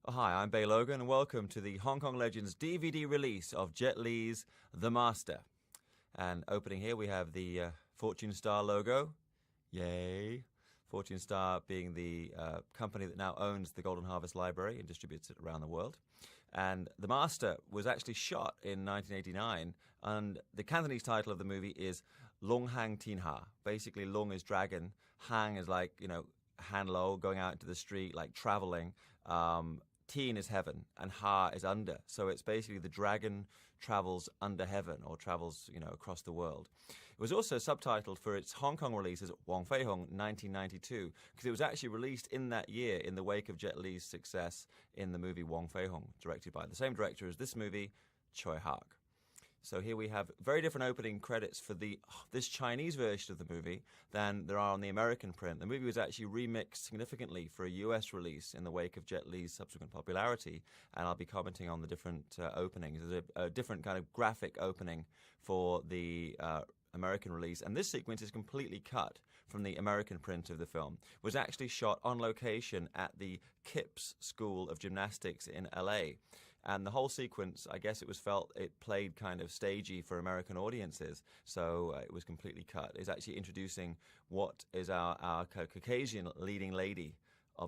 Oh, hi, I'm Bay Logan, and welcome to the Hong Kong Legends DVD release of Jet Li's The Master. And opening here, we have the Fortune Star logo. Yay! Fortune Star being the company that now owns the Golden Harvest Library and distributes it around the world. And The Master was actually shot in 1989, and the Cantonese title of the movie is Long Hang Tin Ha. Basically, Long is dragon, Hang is like, Han Lo, going out into the street, like traveling. Tian is heaven and Ha is under. So it's basically the dragon travels under heaven or travels, across the world. It was also subtitled for its Hong Kong release as Wong Fei Hong 1992 because it was actually released in that year in the wake of Jet Li's success in the movie Wong Fei Hong, directed by the same director as this movie, Choi Hark. So here we have very different opening credits for this Chinese version of the movie than there are on the American print. The movie was actually remixed significantly for a US release in the wake of Jet Li's subsequent popularity, and I'll be commenting on the different openings. There's a different kind of graphic opening for the American release, and this sequence is completely cut from the American print of the film. It was actually shot on location at the Kipps School of Gymnastics in LA. And the whole sequence, I guess it played kind of stagey for American audiences, so it was completely cut. It's actually introducing what is our Caucasian leading lady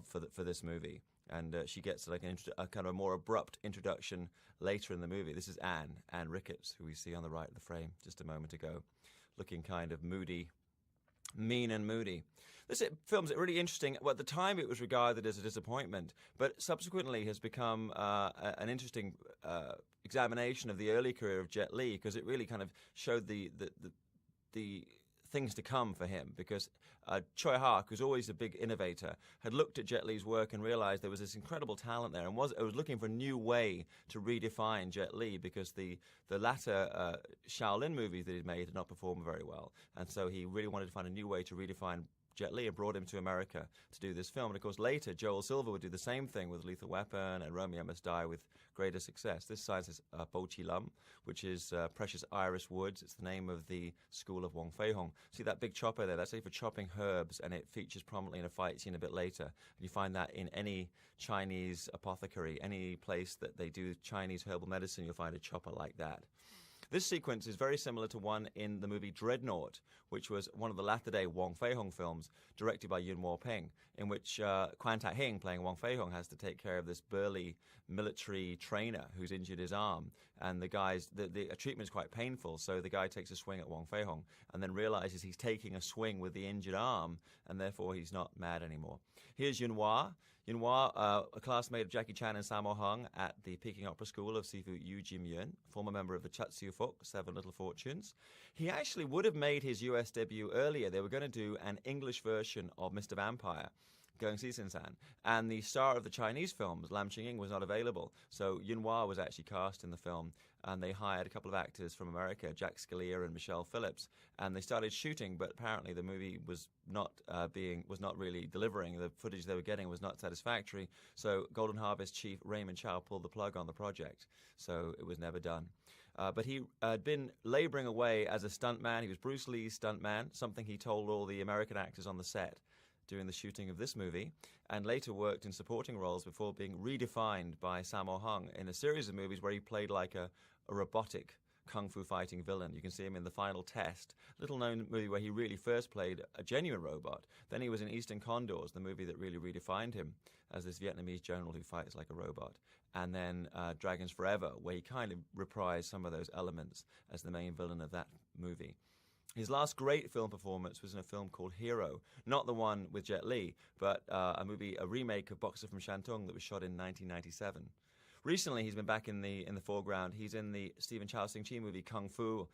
for this movie. And she gets like a kind of a more abrupt introduction later in the movie. This is Anne Ricketts, who we see on the right of the frame just a moment ago, looking kind of moody, mean and moody. This film's really interesting. Well, at the time, it was regarded as a disappointment, but subsequently has become an interesting examination of the early career of Jet Li, because it really kind of showed the things to come for him, because Choi Hark, who's always a big innovator, had looked at Jet Li's work and realized there was this incredible talent there, and was looking for a new way to redefine Jet Li, because the latter Shaolin movies that he'd made had not performed very well, and so he really wanted to find a new way to redefine Jet Li and brought him to America to do this film. And of course, later, Joel Silver would do the same thing with Lethal Weapon and Romeo Must Die with greater success. This science is Bo Chi Lum, which is Precious Iris Woods. It's the name of the school of Wong Fei Hong. See that big chopper there? That's for chopping herbs, and it features prominently in a fight scene a bit later. And you find that in any Chinese apothecary, any place that they do Chinese herbal medicine, you'll find a chopper like that. This sequence is very similar to one in the movie Dreadnought, which was one of the latter-day Wong Fei Hong films, directed by Yuen Woo-ping, in which Quan Tak-hing, playing Wong Fei Hong, has to take care of this burly military trainer who's injured his arm. And the treatment is quite painful, so the guy takes a swing at Wong Fei Hong and then realizes he's taking a swing with the injured arm, and therefore he's not mad anymore. Here's Yuen Woo. Yuen Woo, a classmate of Jackie Chan and Sammo Hung at the Peking Opera School of Sifu Yu Jim Yuen, former member of the Chatsu Fok, Seven Little Fortunes. He actually would have made his US debut earlier. They were going to do an English version of Mr. Vampire, Going Si Sin San, and the star of the Chinese films, Lam Ching-ying, was not available. So Yuen Woo was actually cast in the film, and they hired a couple of actors from America, Jack Scalia and Michelle Phillips, and they started shooting, but apparently the movie was not really delivering. The footage they were getting was not satisfactory, so Golden Harvest chief Raymond Chow pulled the plug on the project, so it was never done. But he had been laboring away as a stuntman. He was Bruce Lee's stuntman, something he told all the American actors on the set during the shooting of this movie, and later worked in supporting roles before being redefined by Sammo Hung in a series of movies where he played like a robotic kung fu fighting villain. You can see him in The Final Test, little known movie where he really first played a genuine robot. Then he was in Eastern Condors, the movie that really redefined him as this Vietnamese general who fights like a robot. And then Dragons Forever, where he kind of reprised some of those elements as the main villain of that movie. His last great film performance was in a film called Hero, not the one with Jet Li, but a remake of Boxer from Shantung that was shot in 1997. Recently, he's been back in the foreground. He's in the Stephen Chow Sing-chi movie Kung Fu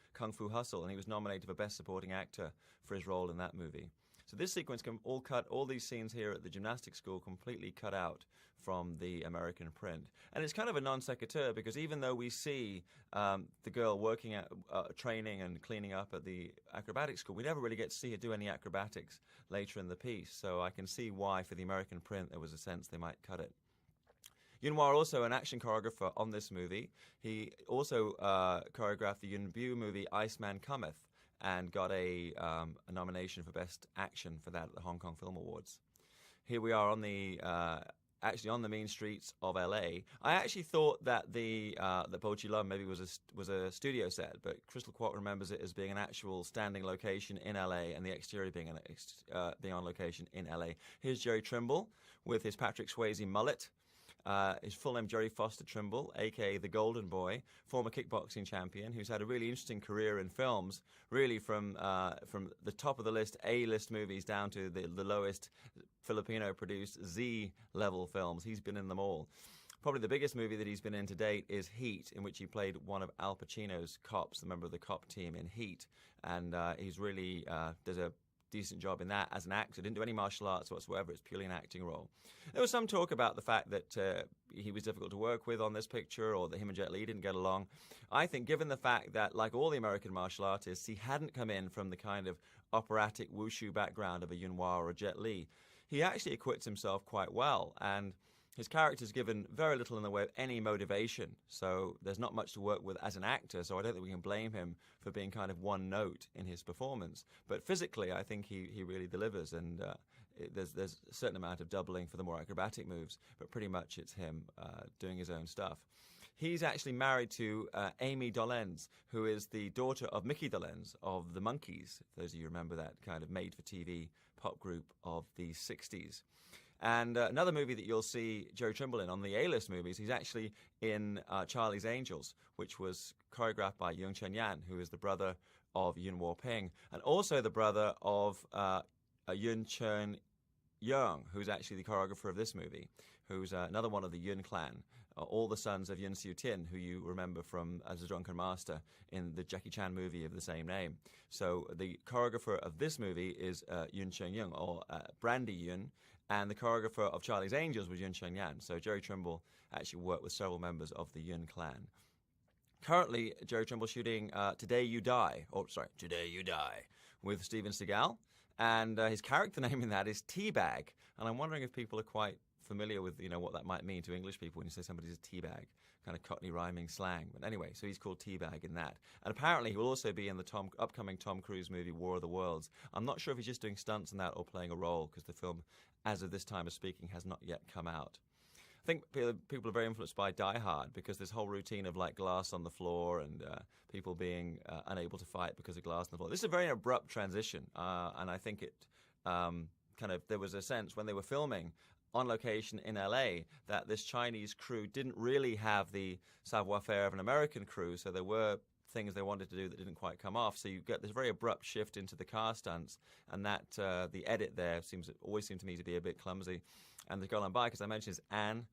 Hustle, and he was nominated for Best Supporting Actor for his role in that movie. So this sequence can all these scenes here at the gymnastics school completely cut out from the American print. And it's kind of a non sequitur, because even though we see the girl working at training and cleaning up at the acrobatics school, we never really get to see her do any acrobatics later in the piece. So I can see why for the American print there was a sense they might cut it. Yuen Woo, also an action choreographer on this movie. He also choreographed the Yuen Bu movie Iceman Cometh, and got a nomination for Best Action for that at the Hong Kong Film Awards. Here we are on the actually on the mean streets of LA. I actually thought that that Bo Chi Lum maybe was a studio set, but Crystal Kwok remembers it as being an actual standing location in LA, and the exterior being being on location in LA. Here's Jerry Trimble with his Patrick Swayze mullet. His full name, Jerry Foster Trimble, a.k.a. the Golden Boy, former kickboxing champion, who's had a really interesting career in films, really from the top of the list, A-list movies, down to the lowest Filipino-produced Z-level films. He's been in them all. Probably the biggest movie that he's been in to date is Heat, in which he played one of Al Pacino's cops, the member of the cop team in Heat. And he's really does a decent job in that as an actor. Didn't do any martial arts whatsoever. It's purely an acting role. There was some talk about the fact that he was difficult to work with on this picture, or that him and Jet Li didn't get along. I think given the fact that, like all the American martial artists, he hadn't come in from the kind of operatic wushu background of a Yuen Wah or a Jet Li, he actually acquits himself quite well, and his character's given very little in the way of any motivation, so there's not much to work with as an actor, so I don't think we can blame him for being kind of one note in his performance. But physically, I think he really delivers, and there's a certain amount of doubling for the more acrobatic moves, but pretty much it's him doing his own stuff. He's actually married to Amy Dolenz, who is the daughter of Mickey Dolenz of the Monkees, those of you remember that kind of made-for-TV pop group of the 60s. And another movie that you'll see Jerry Trimble in on the A-list movies, he's actually in Charlie's Angels, which was choreographed by Yung Chen-yan, who is the brother of Yuen Woo-ping, and also the brother of Yun Chen-young, who's actually the choreographer of this movie, who's another one of the Yun clan, all the sons of Yun Siu-tin, who you remember from as a drunken master in the Jackie Chan movie of the same name. So the choreographer of this movie is Yun Chen-young, or Brandy Yun, and the choreographer of Charlie's Angels was Yun Chen-yan. So Jerry Trimble actually worked with several members of the Yun clan. Currently, Jerry Trimble shooting Today You Die, with Steven Seagal, and his character name in that is Teabag, and I'm wondering if people are quite familiar with what that might mean to English people when you say somebody's a teabag, kind of Cockney rhyming slang. But anyway, so he's called Teabag in that. And apparently he will also be in the upcoming Tom Cruise movie War of the Worlds. I'm not sure if he's just doing stunts in that or playing a role, because the film, as of this time of speaking, has not yet come out. I think people are very influenced by Die Hard, because this whole routine of like glass on the floor and people being unable to fight because of glass on the floor. This is a very abrupt transition, and I think it there was a sense when they were filming on location in LA that this Chinese crew didn't really have the savoir-faire of an American crew, so there were things they wanted to do that didn't quite come off. So you get this very abrupt shift into the car stunts, and that the edit there always seemed to me to be a bit clumsy. And the girl I'm by, because I mentioned, is Anne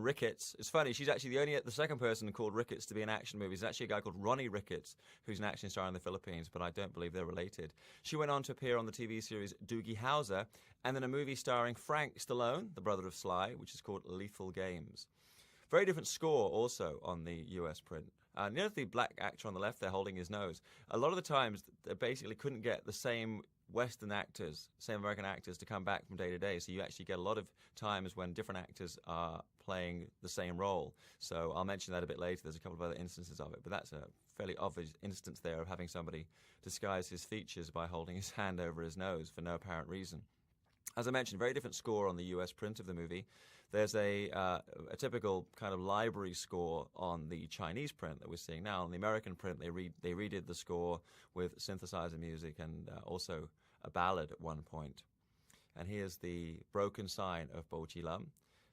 Ricketts. It's funny, she's actually the second person called Ricketts to be in action movies. There's actually a guy called Ronnie Ricketts, who's an action star in the Philippines, but I don't believe they're related. She went on to appear on the TV series Doogie Howser, and then a movie starring Frank Stallone, the brother of Sly, which is called Lethal Games. Very different score also on the US print. The black actor on the left there holding his nose, a lot of the times they basically couldn't get the same Western actors, same American actors to come back from day to day, so you actually get a lot of times when different actors are playing the same role. So I'll mention that a bit later. There's a couple of other instances of it, but that's a fairly obvious instance there of having somebody disguise his features by holding his hand over his nose for no apparent reason. As I mentioned, very different score on the US print of the movie. There's a typical kind of library score on the Chinese print that we're seeing now. On the American print, they redid the score with synthesizer music and also a ballad at one point. And here's the broken sign of Bo Chi Lum.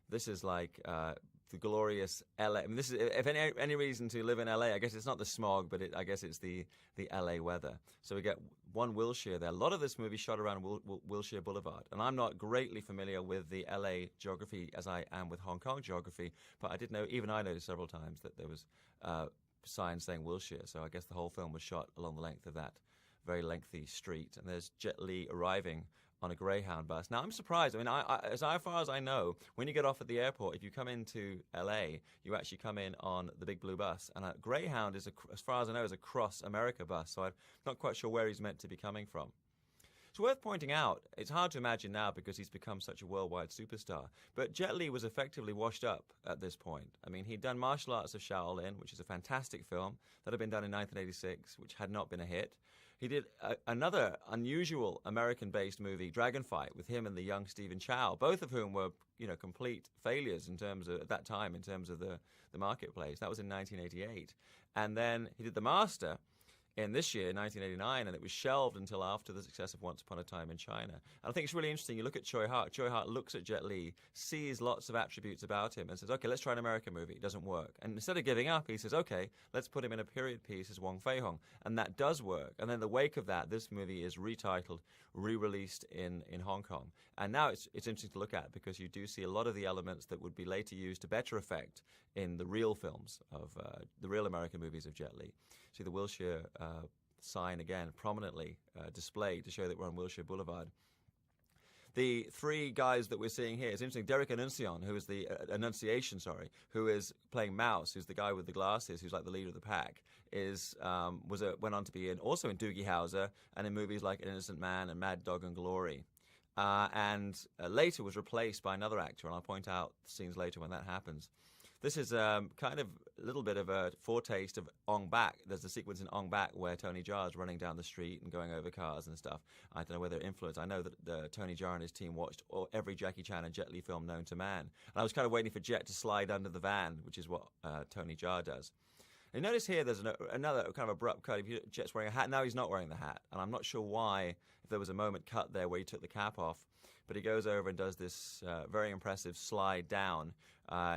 This is like the glorious LA. I mean, this is, if any reason to live in LA, I guess it's not the smog, but I guess it's the LA weather. So we get one Wilshire there. A lot of this movie shot around Wilshire Boulevard. And I'm not greatly familiar with the LA geography as I am with Hong Kong geography, but I did know, even I noticed several times that there was signs saying Wilshire. So I guess the whole film was shot along the length of that very lengthy street. And there's Jet Li arriving on a Greyhound bus. Now, I'm surprised. I mean, as far as I know, when you get off at the airport, if you come into LA, you actually come in on the big blue bus. And a Greyhound is, as far as I know, is a cross-America bus, so I'm not quite sure where he's meant to be coming from. It's worth pointing out, it's hard to imagine now because he's become such a worldwide superstar, but Jet Li was effectively washed up at this point. I mean, he'd done Martial Arts of Shaolin, which is a fantastic film that had been done in 1986, which had not been a hit. He did another unusual American-based movie, Dragonfight, with him and the young Stephen Chow, both of whom were, complete failures in terms of, at that time, in terms of the marketplace. That was in 1988. And then he did The Master in this year, 1989, and it was shelved until after the success of Once Upon a Time in China. And I think it's really interesting. You look at Choi Hart. Choi Hart looks at Jet Li, sees lots of attributes about him, and says, okay, let's try an American movie. It doesn't work. And instead of giving up, he says, okay, let's put him in a period piece as Wong Fei-hung. And that does work. And then in the wake of that, this movie is retitled, re-released in Hong Kong. And now it's interesting to look at because you do see a lot of the elements that would be later used to better effect in the real films of the real American movies of Jet Li. See the Wilshire sign again prominently displayed to show that we're on Wilshire Boulevard. The three guys that we're seeing here, it's interesting. Derek Annunciation, who is the who is playing Mouse, who's the guy with the glasses, who's like the leader of the pack, went on to be also in Doogie Howser and in movies like An Innocent Man and Mad Dog and Glory. And later was replaced by another actor, and I'll point out scenes later when that happens. This is kind of a little bit of a foretaste of Ong Bak. There's a sequence in Ong Bak where Tony Jaa is running down the street and going over cars and stuff. I don't know whether it influenced. I know that Tony Jaa and his team watched every Jackie Chan and Jet Li film known to man. And I was kind of waiting for Jet to slide under the van, which is what Tony Jaa does. And notice here there's another kind of abrupt cut. Jet's wearing a hat. Now he's not wearing the hat. And I'm not sure why, if there was a moment cut there where he took the cap off. But he goes over and does this very impressive slide down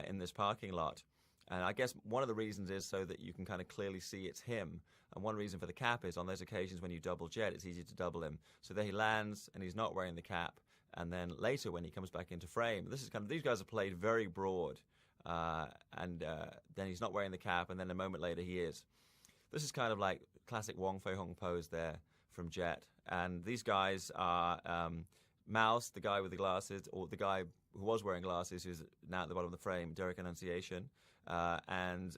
in this parking lot. And I guess one of the reasons is so that you can kind of clearly see it's him. And one reason for the cap is on those occasions when you double Jet, it's easy to double him. So there he lands and he's not wearing the cap. And then later when he comes back into frame, these guys are played very broad. And then he's not wearing the cap, and then a moment later he is. This is kind of like classic Wong Fei-hung pose there from Jet. And these guys are Mouse, the guy with the glasses, or the guy who was wearing glasses, who's now at the bottom of the frame, Derek Annunciation, and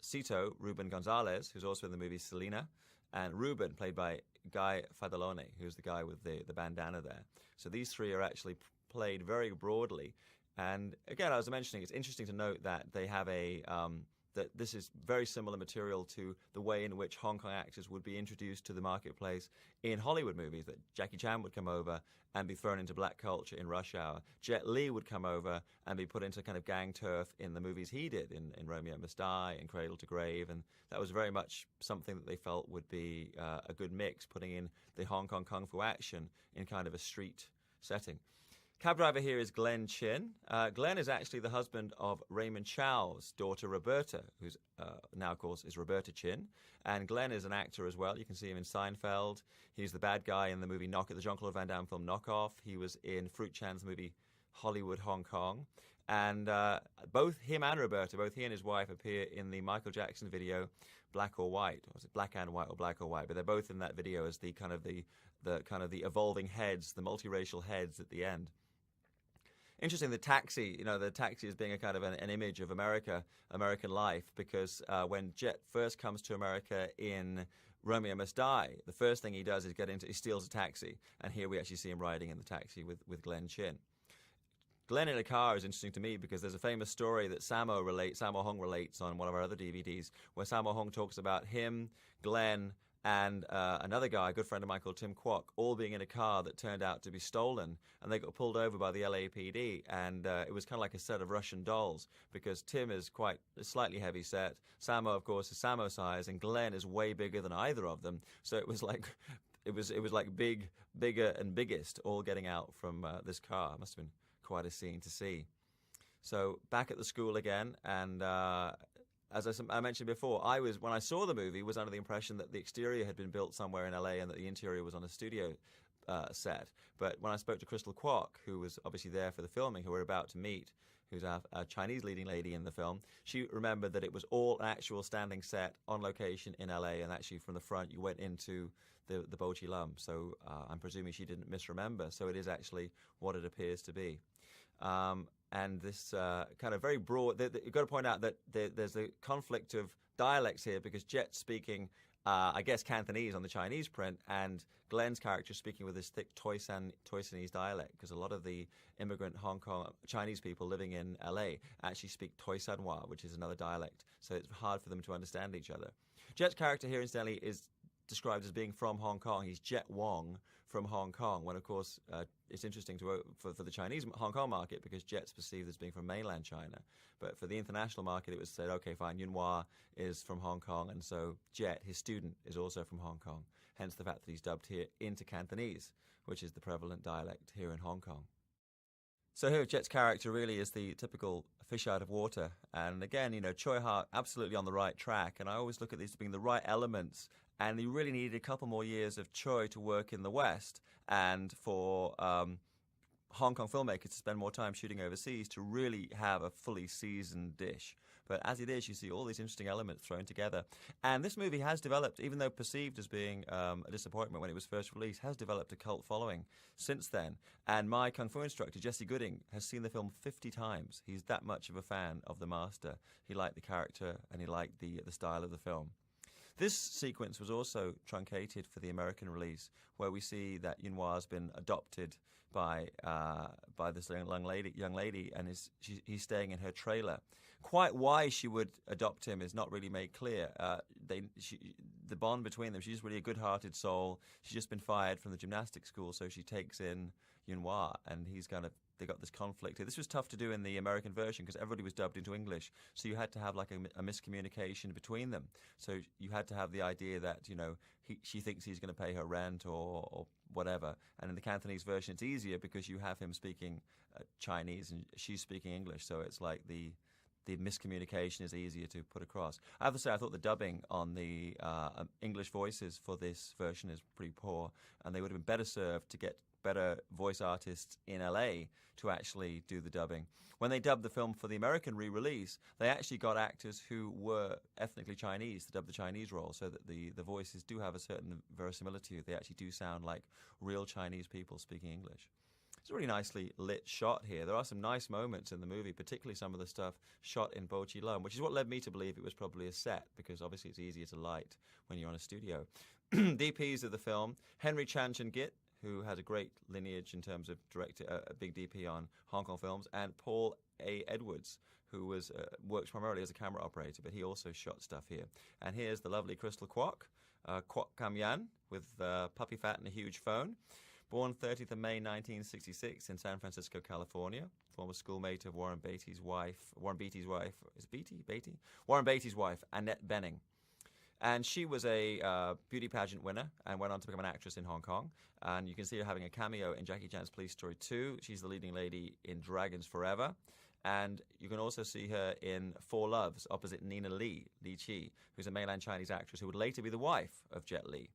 Cito, Ruben Gonzalez, who's also in the movie Selena, and Ruben, played by Guy Fadalone, who's the guy with the bandana there. So these three are actually played very broadly. And again, as I was mentioning, it's interesting to note that they have that this is very similar material to the way in which Hong Kong actors would be introduced to the marketplace in Hollywood movies, that Jackie Chan would come over and be thrown into black culture in Rush Hour. Jet Li would come over and be put into kind of gang turf in the movies he did, in Romeo Must Die and Cradle to Grave, and that was very much something that they felt would be a good mix, putting in the Hong Kong kung fu action in kind of a street setting. Cab driver here is Glenn Chin. Glenn is actually the husband of Raymond Chow's daughter, Roberta, who's now, of course, is Roberta Chin. And Glenn is an actor as well. You can see him in Seinfeld. He's the bad guy in the movie the Jean-Claude Van Damme film Knock Off. He was in Fruit Chan's movie Hollywood, Hong Kong. And both him and Roberta, both he and his wife, appear in the Michael Jackson video Black or White. Or was it Black and White or Black or White? But they're both in that video as the kind of the evolving heads, the multiracial heads at the end. Interesting, the taxi as being a kind of an image of American life, because when Jet first comes to America in Romeo Must Die, the first thing he does is he steals a taxi, and here we actually see him riding in the taxi with Glenn Chin. Glenn in a car is interesting to me because there's a famous story that Sammo Hung relates on one of our other DVDs, where Sammo Hung talks about him, Glenn, and another guy, a good friend of mine called Tim Kwok, all being in a car that turned out to be stolen, and they got pulled over by the LAPD, and it was kind of like a set of Russian dolls, because Tim is quite slightly heavy set, Sammo, of course, is Sammo size, and Glenn is way bigger than either of them, so it was like bigger and biggest, all getting out from this car. It must have been quite a scene to see. So back at the school again, and as I mentioned before, when I saw the movie, was under the impression that the exterior had been built somewhere in LA and that the interior was on a studio set. But when I spoke to Crystal Kwok, who was obviously there for the filming, who we're about to meet, who's our Chinese leading lady in the film, she remembered that it was all an actual standing set on location in LA, and actually from the front you went into the Bo Chi Lum. So I'm presuming she didn't misremember. So it is actually what it appears to be. And this kind of very broad, you've got to point out that there's a conflict of dialects here, because Jet's speaking, I guess, Cantonese on the Chinese print, and Glenn's character speaking with this thick Toisanese dialect, because a lot of the immigrant Hong Kong Chinese people living in LA actually speak Toisanwa, which is another dialect, so it's hard for them to understand each other. Jet's character here, incidentally, is described as being from Hong Kong. He's Jet Wong from Hong Kong, when, of course, it's interesting for the Chinese Hong Kong market because Jet's perceived as being from mainland China. But for the international market, it was said, okay, fine, Yunhua is from Hong Kong, and so Jet, his student, is also from Hong Kong. Hence the fact that he's dubbed here into Cantonese, which is the prevalent dialect here in Hong Kong. So here, Jet's character really is the typical fish out of water. And again, Choi Hart absolutely on the right track. And I always look at these as being the right elements. And he really needed a couple more years of Choi to work in the West and for Hong Kong filmmakers to spend more time shooting overseas to really have a fully seasoned dish. But as it is, you see all these interesting elements thrown together. And this movie has developed, even though perceived as being a disappointment when it was first released, has developed a cult following since then. And my Kung Fu instructor, Jesse Gooding, has seen the film 50 times. He's that much of a fan of the master. He liked the character and he liked the style of the film. This sequence was also truncated for the American release, where we see that Yunhua has been adopted by this young lady, and he's staying in her trailer. Quite why she would adopt him is not really made clear. The bond between them, she's really a good-hearted soul. She's just been fired from the gymnastics school, so she takes in Yunhua, and they got this conflict. This was tough to do in the American version because everybody was dubbed into English, so you had to have like a miscommunication between them. So you had to have the idea that she thinks he's going to pay her rent or whatever. And in the Cantonese version, it's easier because you have him speaking Chinese and she's speaking English. So it's like the miscommunication is easier to put across. I have to say, I thought the dubbing on the English voices for this version is pretty poor, and they would have been better served to get better voice artists in LA to actually do the dubbing. When they dubbed the film for the American re-release, they actually got actors who were ethnically Chinese to dub the Chinese role, so that the voices do have a certain verisimilitude. They actually do sound like real Chinese people speaking English. It's a really nicely lit shot here. There are some nice moments in the movie, particularly some of the stuff shot in Bo Chi Lum, which is what led me to believe it was probably a set, because obviously it's easier to light when you're on a studio. DPs of the film, Henry Chan Git, who has a great lineage in terms of director, a big DP on Hong Kong films, and Paul A. Edwards, who works primarily as a camera operator, but he also shot stuff here. And here's the lovely Crystal Kwok, Kwok Kam Yan, with puppy fat and a huge phone. Born 30th of May 1966 in San Francisco, California. Former schoolmate of Warren Beatty's wife. Warren Beatty's wife, is it Beatty? Warren Beatty's wife, Annette Bening. And she was a beauty pageant winner and went on to become an actress in Hong Kong. And you can see her having a cameo in Jackie Chan's Police Story 2. She's the leading lady in Dragons Forever. And you can also see her in Four Loves opposite Nina Li Chi, who's a mainland Chinese actress who would later be the wife of Jet Li.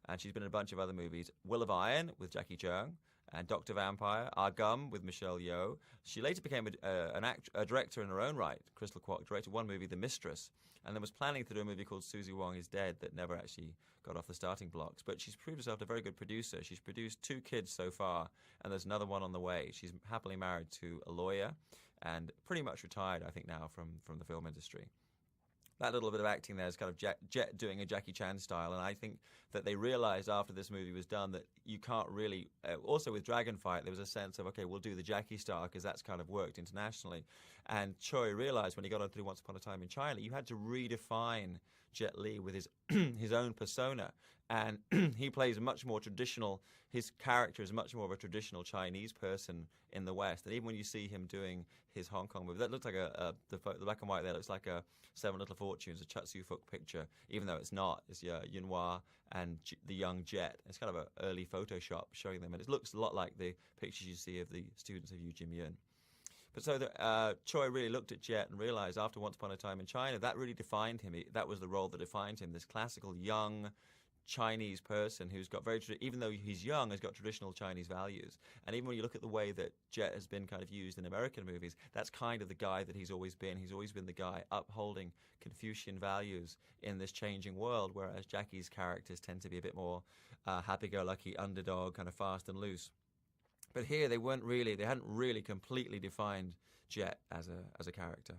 And she's been in a bunch of other movies. Will of Iron with Jackie Cheung, and Dr. Vampire, Our Gum with Michelle Yeoh. She later became a director in her own right. Crystal Kwok directed one movie, The Mistress, and then was planning to do a movie called Susie Wong is Dead that never actually got off the starting blocks. But she's proved herself a very good producer. She's produced 2 kids so far, and there's another one on the way. She's happily married to a lawyer and pretty much retired, I think, now from the film industry. That little bit of acting there is kind of Jet doing a Jackie Chan style, and I think that they realized after this movie was done that you can't really... also with Dragon Fight, there was a sense of, okay, we'll do the Jackie style because that's kind of worked internationally. And Choi realized when he got on to do Once Upon a Time in China, you had to redefine Jet Li with his his own persona. And he plays a much more traditional... His character is much more of a traditional Chinese person in the West. And even when you see him doing his Hong Kong movie, that looks like the black and white there looks like a Seven Little Fortunes, a Chut Su-Fuk picture, even though it's not. It's Yunhua and the young Jet. It's kind of an early Photoshop showing them, and it looks a lot like the pictures you see of the students of Yu Jim Yun. But so Choi really looked at Jet and realized after Once Upon a Time in China, that really defined him. That was the role that defined him, this classical young Chinese person who's got even though he's young, has got traditional Chinese values. And even when you look at the way that Jet has been kind of used in American movies, that's kind of the guy that he's always been. He's always been the guy upholding Confucian values in this changing world, whereas Jackie's characters tend to be a bit more happy-go-lucky, underdog, kind of fast and loose. But here they hadn't really completely defined Jet as a character.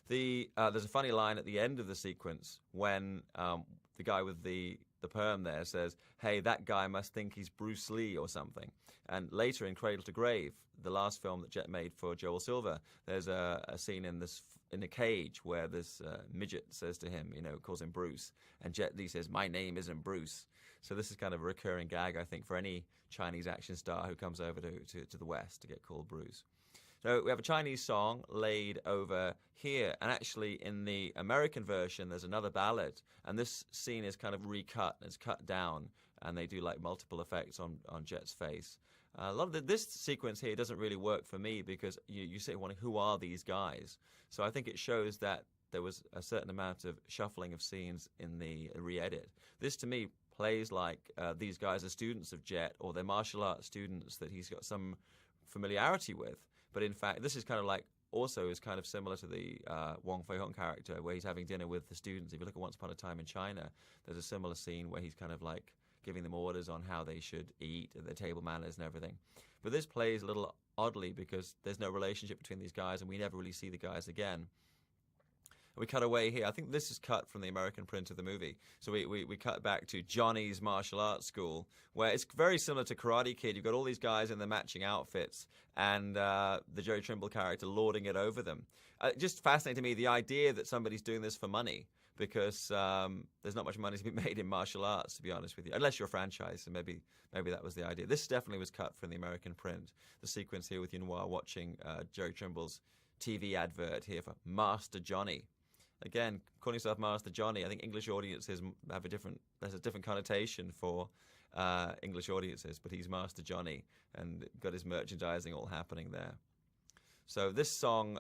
There's a funny line at the end of the sequence when the guy with the the perm there, says, "Hey, that guy must think he's Bruce Lee or something." And later in Cradle to Grave, the last film that Jet made for Joel Silver, there's a scene in a cage where this midget says to him, calls him Bruce, and Jet Li says, "My name isn't Bruce." So this is kind of a recurring gag, I think, for any Chinese action star who comes over to the West to get called Bruce. So we have a Chinese song laid over here, and actually in the American version there's another ballad, and this scene is kind of recut, it's cut down, and they do like multiple effects on Jet's face. A lot of this sequence here doesn't really work for me because you say, well, who are these guys? So I think it shows that there was a certain amount of shuffling of scenes in the re-edit. This to me plays like these guys are students of Jet, or they're martial arts students that he's got some familiarity with. But in fact, this is kind of like also is kind of similar to the Wong Fei-hung character where he's having dinner with the students. If you look at Once Upon a Time in China, there's a similar scene where he's kind of like giving them orders on how they should eat, their table manners and everything. But this plays a little oddly because there's no relationship between these guys and we never really see the guys again. We cut away here. I think this is cut from the American print of the movie. So we cut back to Johnny's martial arts school, where it's very similar to Karate Kid. You've got all these guys in their matching outfits, and the Jerry Trimble character lording it over them. Just fascinating to me, the idea that somebody's doing this for money, because there's not much money to be made in martial arts, to be honest with you, unless you're a franchise, so maybe that was the idea. This definitely was cut from the American print. The sequence here with Yuen-Wah watching Jerry Trimble's TV advert here for Master Johnny. Again, calling yourself Master Johnny, I think English audiences have there's a different connotation for English audiences, but he's Master Johnny and got his merchandising all happening there. So this song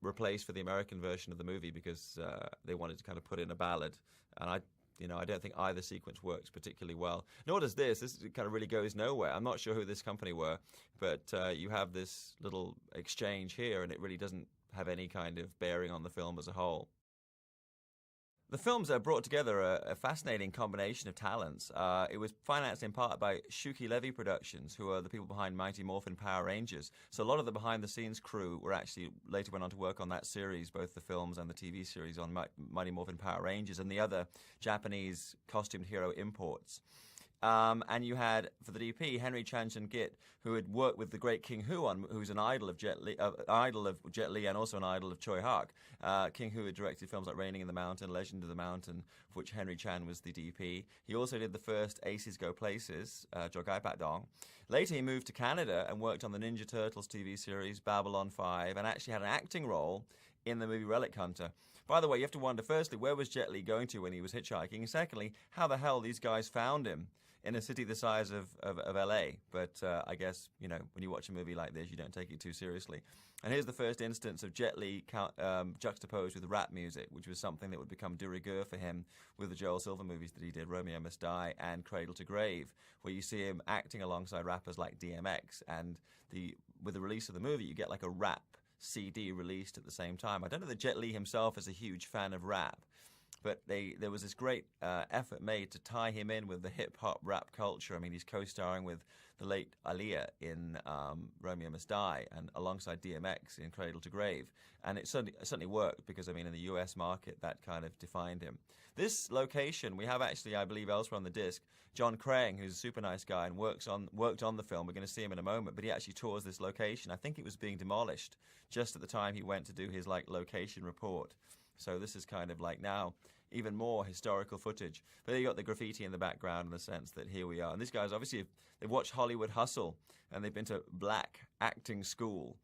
replaced for the American version of the movie because they wanted to kind of put in a ballad, and I don't think either sequence works particularly well. Nor does this. This kind of really goes nowhere. I'm not sure who this company were, but you have this little exchange here, and it really doesn't have any kind of bearing on the film as a whole. The films brought together a fascinating combination of talents. It was financed in part by Shuki Levy Productions, who are the people behind Mighty Morphin Power Rangers. So a lot of the behind-the-scenes crew were actually later went on to work on that series, both the films and the TV series on Mighty Morphin Power Rangers and the other Japanese costumed hero imports. And you had, for the DP, Henry Chan-Chun-Git, who had worked with the great King Hu, who's an idol of Jet Li and also an idol of Choi Hark. King Hu had directed films like Raining in the Mountain, Legend of the Mountain, of which Henry Chan was the DP. He also did the first Aces Go Places, Jogai Pat Dong. Later he moved to Canada and worked on the Ninja Turtles TV series, Babylon 5, and actually had an acting role in the movie Relic Hunter. By the way, you have to wonder, firstly, where was Jet Li going to when he was hitchhiking? And secondly, how the hell these guys found him in a city the size of LA. But I guess, when you watch a movie like this, you don't take it too seriously. And here's the first instance of Jet Li juxtaposed with rap music, which was something that would become de rigueur for him with the Joel Silver movies that he did, Romeo Must Die and Cradle to Grave, where you see him acting alongside rappers like DMX. And with the release of the movie, you get like a rap CD released at the same time. I don't know that Jet Li himself is a huge fan of rap, but there was this great effort made to tie him in with the hip-hop rap culture. I mean, he's co-starring with the late Aaliyah in Romeo Must Die and alongside DMX in Cradle to Grave. And it certainly worked because, in the US market, that kind of defined him. This location, we have actually, I believe, elsewhere on the disc, John Crane, who's a super nice guy and worked on the film. We're going to see him in a moment, but he actually tours this location. I think it was being demolished just at the time he went to do his, location report. So this is kind of now even more historical footage. But you got the graffiti in the background in the sense that here we are. And these guys, obviously, they've watched Hollywood Hustle and they've been to black acting school.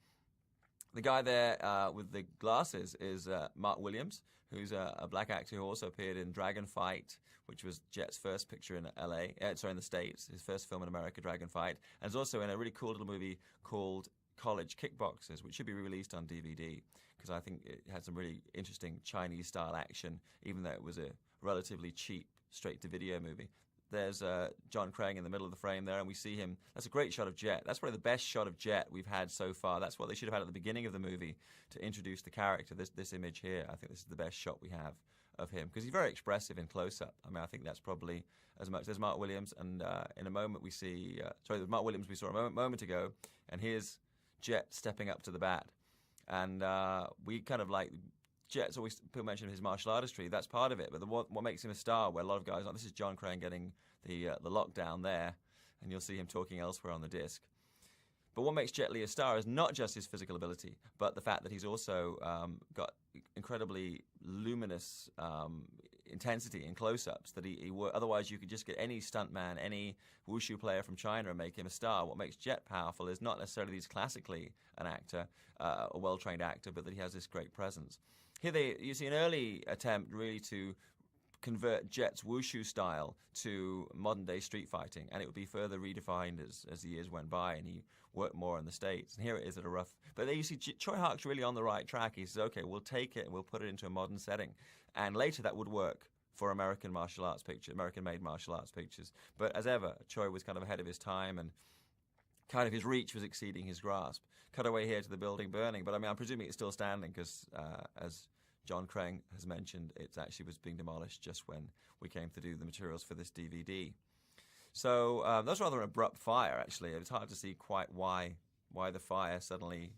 The guy there with the glasses is Mark Williams, who's a black actor who also appeared in Dragon Fight, which was Jet's first picture in in the States, his first film in America, Dragon Fight. And is also in a really cool little movie called College Kickboxers, which should be released on DVD, because I think it had some really interesting Chinese-style action, even though it was a relatively cheap, straight-to-video movie. There's John Crane in the middle of the frame there, and we see him. That's a great shot of Jet. That's probably the best shot of Jet we've had so far. That's what they should have had at the beginning of the movie to introduce the character. This image here, I think this is the best shot we have of him, because he's very expressive in close-up. I think that's probably as much. There's Mark Williams, and in a moment we see... there's Mark Williams we saw a moment ago, and here's Jet stepping up to the bat. And we kind of Jet's always, people mention his martial artistry. That's part of it. But what makes him a star, where a lot of guys, like this is John Crane getting the lockdown there, and you'll see him talking elsewhere on the disc. But what makes Jet Li a star is not just his physical ability, but the fact that he's also got incredibly luminous intensity in close-ups. That otherwise you could just get any stuntman, any wushu player from China and make him a star. What makes Jet powerful is not necessarily that he's classically an actor, a well-trained actor, but that he has this great presence. Here you see an early attempt really to convert Jet's wushu style to modern-day street fighting, and it would be further redefined as the years went by, and he worked more in the States. And here it is at a rough... But there you see Choi Hark's really on the right track. He says, okay, we'll take it and we'll put it into a modern setting. And later that would work for American martial arts pictures, American-made martial arts pictures. But as ever, Choi was kind of ahead of his time, and kind of his reach was exceeding his grasp. Cut away here to the building burning, but I mean, I'm presuming it's still standing because, as John Crane has mentioned, it actually was being demolished just when we came to do the materials for this DVD. So that was rather an abrupt fire, actually. It was hard to see quite why the fire suddenly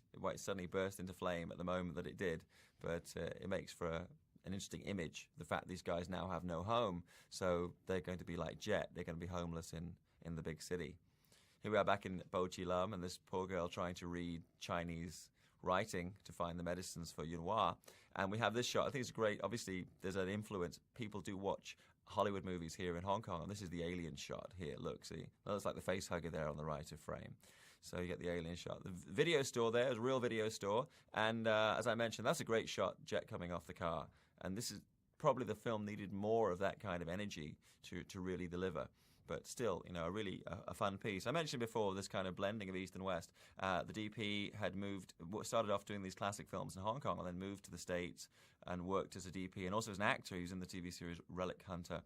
burst into flame at the moment that it did, but it makes for an interesting image, the fact these guys now have no home, so they're going to be like Jet. They're going to be homeless in the big city. Here we are back in Bo Chi Lam, and this poor girl trying to read Chinese writing to find the medicines for Yunhua. And we have this shot. I think it's great. Obviously, there's an influence. People do watch Hollywood movies here in Hong Kong, and this is the alien shot here. Look, see? That looks like the face hugger there on the right of frame. So you get the alien shot. The video store there is a real video store. And as I mentioned, that's a great shot, Jet coming off the car. And this is probably the film needed more of that kind of energy to really deliver. But still, you know, a fun piece. I mentioned before this kind of blending of East and West. The DP had started off doing these classic films in Hong Kong and then moved to the States and worked as a DP and also as an actor. He was in the TV series Relic Hunter.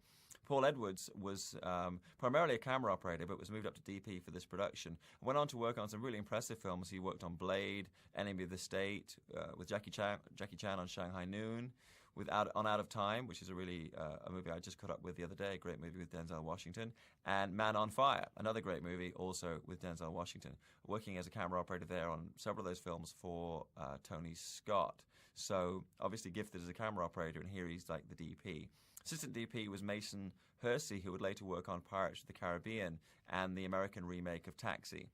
Paul Edwards was primarily a camera operator, but was moved up to DP for this production. Went on to work on some really impressive films. He worked on Blade, Enemy of the State, with Jackie Chan on Shanghai Noon, with Out of Time, which is a movie I just caught up with the other day, a great movie with Denzel Washington, and Man on Fire, another great movie also with Denzel Washington, working as a camera operator there on several of those films for Tony Scott. So obviously gifted as a camera operator, and here he's like the DP. Assistant DP was Mason Hersey, who would later work on Pirates of the Caribbean and the American remake of Taxi.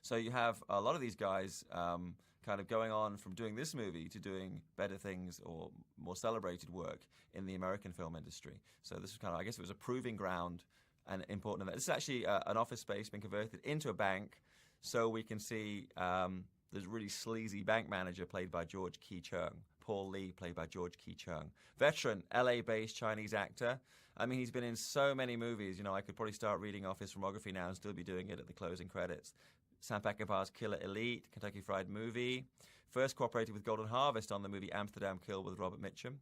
So you have a lot of these guys kind of going on from doing this movie to doing better things or more celebrated work in the American film industry. So this was kind of, I guess it was a proving ground and important. This is actually an office space being converted into a bank, so we can see there's a really sleazy bank manager played by George Ki-chung. Paul Lee, played by George Ki-chung. Veteran, LA-based Chinese actor. I mean, he's been in so many movies. You know, I could probably start reading off his filmography now and still be doing it at the closing credits. Sam Peckinpah's Killer Elite, Kentucky Fried Movie. First cooperated with Golden Harvest on the movie Amsterdam Kill with Robert Mitchum.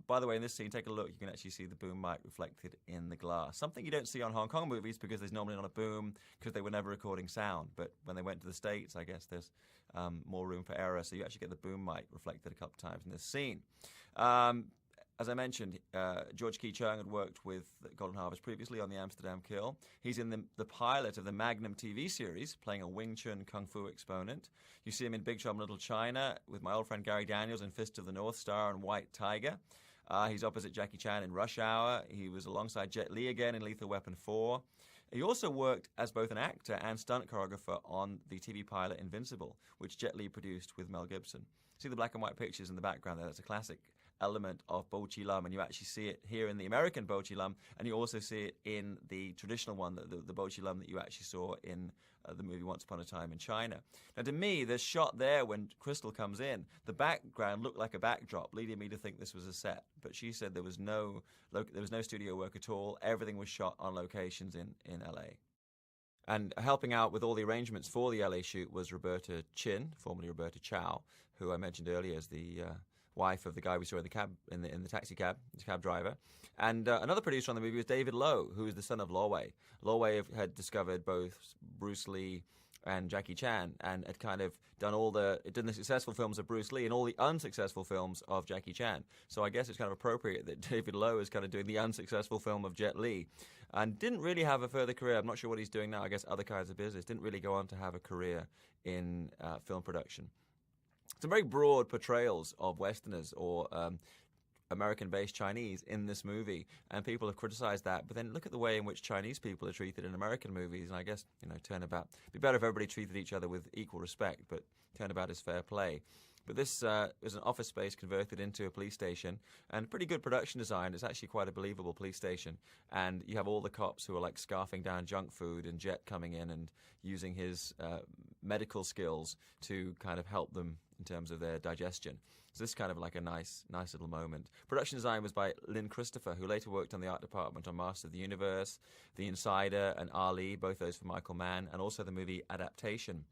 By the way, in this scene, take a look. You can actually see the boom mic reflected in the glass. Something you don't see on Hong Kong movies because there's normally not a boom because they were never recording sound. But when they went to the States, I guess there's more room for error. So you actually get the boom mic reflected a couple of times in this scene. As I mentioned, George Ki-chung had worked with Golden Harvest previously on the Amsterdam Kill. He's in the pilot of the Magnum TV series, playing a Wing Chun Kung Fu exponent. You see him in Big Trouble in Little China with my old friend Gary Daniels in Fist of the North Star and White Tiger. He's opposite Jackie Chan in Rush Hour. He was alongside Jet Li again in Lethal Weapon 4. He also worked as both an actor and stunt choreographer on the TV pilot Invincible, which Jet Li produced with Mel Gibson. See the black and white pictures in the background there? That's a classic element of Bo Chi Lam, and you actually see it here in the American Bo Chi Lam, and you also see it in the traditional one, the Bo Chi Lam that you actually saw in the movie Once Upon a Time in China. Now, to me, the shot there when Crystal comes in, the background looked like a backdrop, leading me to think this was a set. But she said there was no studio work at all. Everything was shot on locations in LA. And helping out with all the arrangements for the LA shoot was Roberta Chin, formerly Roberta Chow, who I mentioned earlier as the wife of the guy we saw in the cab, in the taxi cab, the cab driver. And another producer on the movie was David Lowe, who is the son of Lo Wei. Lo Wei had discovered both Bruce Lee and Jackie Chan, and had kind of done the successful films of Bruce Lee and all the unsuccessful films of Jackie Chan. So I guess it's kind of appropriate that David Lowe is kind of doing the unsuccessful film of Jet Li, and didn't really have a further career. I'm not sure what he's doing now. I guess other kinds of business. Didn't really go on to have a career in film production. some very broad portrayals of Westerners or American-based Chinese in this movie, and people have criticized that. But then look at the way in which Chinese people are treated in American movies, and I guess, turnabout. It'd be better if everybody treated each other with equal respect, but turnabout is fair play. But this is an office space converted into a police station, and pretty good production design. It's actually quite a believable police station, and you have all the cops who are like scarfing down junk food, and Jet coming in and using his medical skills to kind of help them in terms of their digestion. So this is kind of like a nice little moment. Production design was by Lynn Christopher, who later worked on the art department on Master of the Universe, The Insider, and Ali, both those for Michael Mann, and also the movie Adaptation.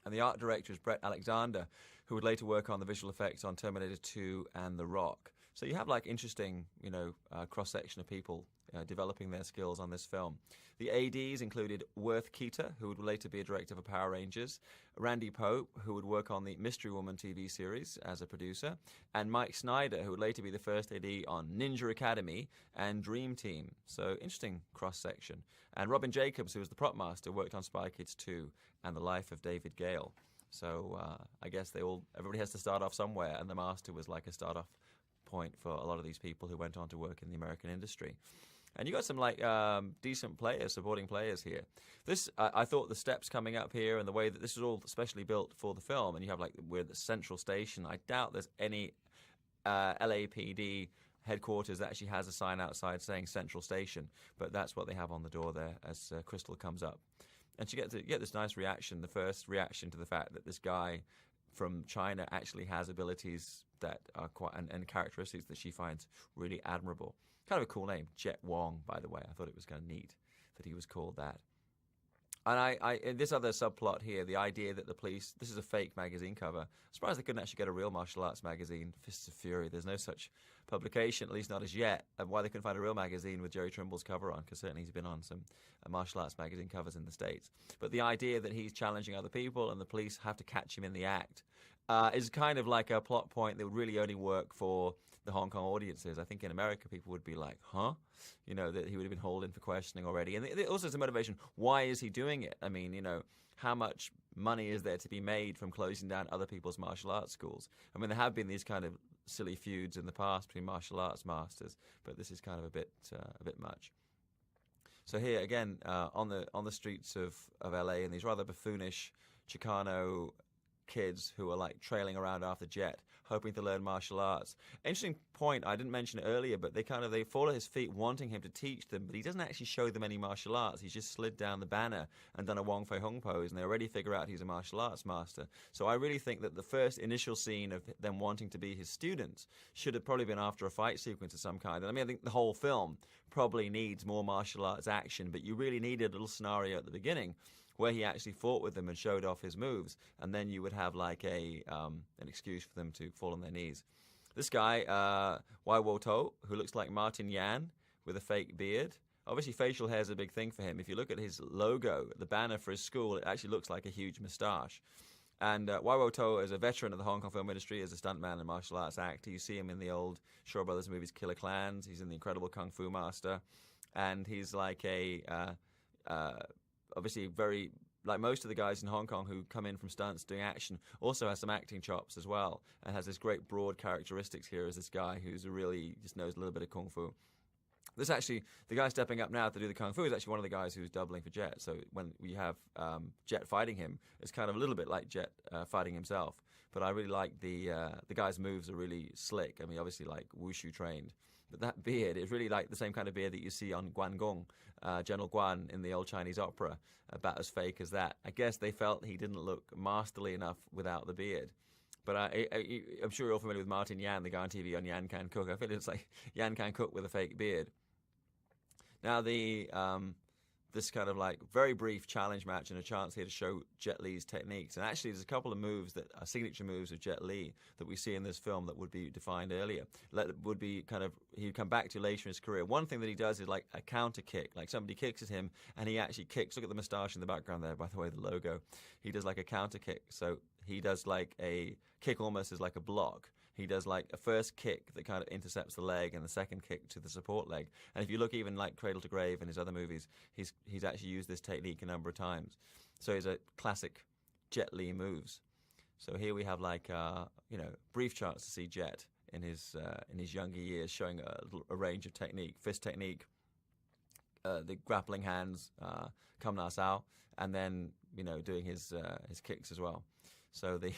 And the art director is Brett Alexander, who would later work on the visual effects on Terminator 2 and The Rock. So you have like interesting, cross-section of people developing their skills on this film. The ADs included Worth Keeter, who would later be a director for Power Rangers, Randy Pope, who would work on the Mystery Woman TV series as a producer, and Mike Snyder, who would later be the first AD on Ninja Academy and Dream Team. So interesting cross-section. And Robin Jacobs, who was the prop master, worked on Spy Kids 2 and The Life of David Gale. So I guess everybody has to start off somewhere, and the master was like a start-off point for a lot of these people who went on to work in the American industry. And you got some like decent players, supporting players here. This, I thought the steps coming up here and the way that this was all specially built for the film, and you have like we're at the central station. I doubt there's any LAPD headquarters that actually has a sign outside saying Central Station, but that's what they have on the door there as Crystal comes up. And you get this nice reaction, the first reaction to the fact that this guy from China actually has abilities that are quite and characteristics that she finds really admirable. Kind of a cool name, Jet Wong, by the way. I thought it was kind of neat that he was called that. And in this other subplot here, the idea that the police, this is a fake magazine cover. I'm surprised they couldn't actually get a real martial arts magazine, Fists of Fury. There's no such publication, at least not as yet. And why they couldn't find a real magazine with Jerry Trimble's cover on, because certainly he's been on some martial arts magazine covers in the States. But the idea that he's challenging other people and the police have to catch him in the act is kind of like a plot point that would really only work for the Hong Kong audiences. I think in America people would be like, huh? That he would have been hauled in for questioning already. And also it's a motivation. Why is he doing it? I mean, how much money is there to be made from closing down other people's martial arts schools? I mean, there have been these kind of silly feuds in the past between martial arts masters, but this is kind of a bit much. So here again, on the streets of LA, and these rather buffoonish Chicano kids who are like trailing around after Jet, hoping to learn martial arts. Interesting point, I didn't mention it earlier, but they fall at his feet wanting him to teach them, but he doesn't actually show them any martial arts. He's just slid down the banner and done a Wong Fei Hung pose, and they already figure out he's a martial arts master. So I really think that the first initial scene of them wanting to be his students should have probably been after a fight sequence of some kind. And I mean, I think the whole film probably needs more martial arts action, but you really needed a little scenario at the beginning where he actually fought with them and showed off his moves, and then you would have like an excuse for them to fall on their knees. This guy, Wai Wo To, who looks like Martin Yan with a fake beard. Obviously, facial hair is a big thing for him. If you look at his logo, the banner for his school, it actually looks like a huge moustache. And Wai Wo To is a veteran of the Hong Kong film industry as a stuntman and martial arts actor. You see him in the old Shaw Brothers movies, Killer Klans. He's in The Incredible Kung Fu Master. And he's like obviously very, like most of the guys in Hong Kong who come in from stunts doing action, also has some acting chops as well, and has this great broad characteristics here as this guy who's really just knows a little bit of Kung Fu. This actually, the guy stepping up now to do the Kung Fu is actually one of the guys who's doubling for Jet. So when we have Jet fighting him, it's kind of a little bit like Jet fighting himself. But I really like the guy's moves are really slick. I mean, obviously like wushu trained. But that beard is really like the same kind of beard that you see on Guan Gong, General Guan in the old Chinese opera, about as fake as that. I guess they felt he didn't look masterly enough without the beard. But I'm sure you're all familiar with Martin Yan, the guy on TV on Yan Can Cook. I feel it's like Yan Can Cook with a fake beard. Now this kind of like very brief challenge match and a chance here to show Jet Li's techniques. And actually there's a couple of moves that are signature moves of Jet Li that we see in this film that would be defined earlier. Would be kind of, he'd come back to later in his career. One thing that he does is like a counter kick, like somebody kicks at him and he actually kicks. Look at the moustache in the background there, by the way, the logo. He does like a counter kick. So he does like a kick almost as like a block. He does like a first kick that kind of intercepts the leg and the second kick to the support leg. And if you look even like Cradle to Grave and his other movies, he's actually used this technique a number of times. So he's a classic Jet Li moves. So here we have like brief chance to see Jet in his younger years, showing a range of technique, fist technique, the grappling hands, Kam Na Sao, and then doing his kicks as well. So the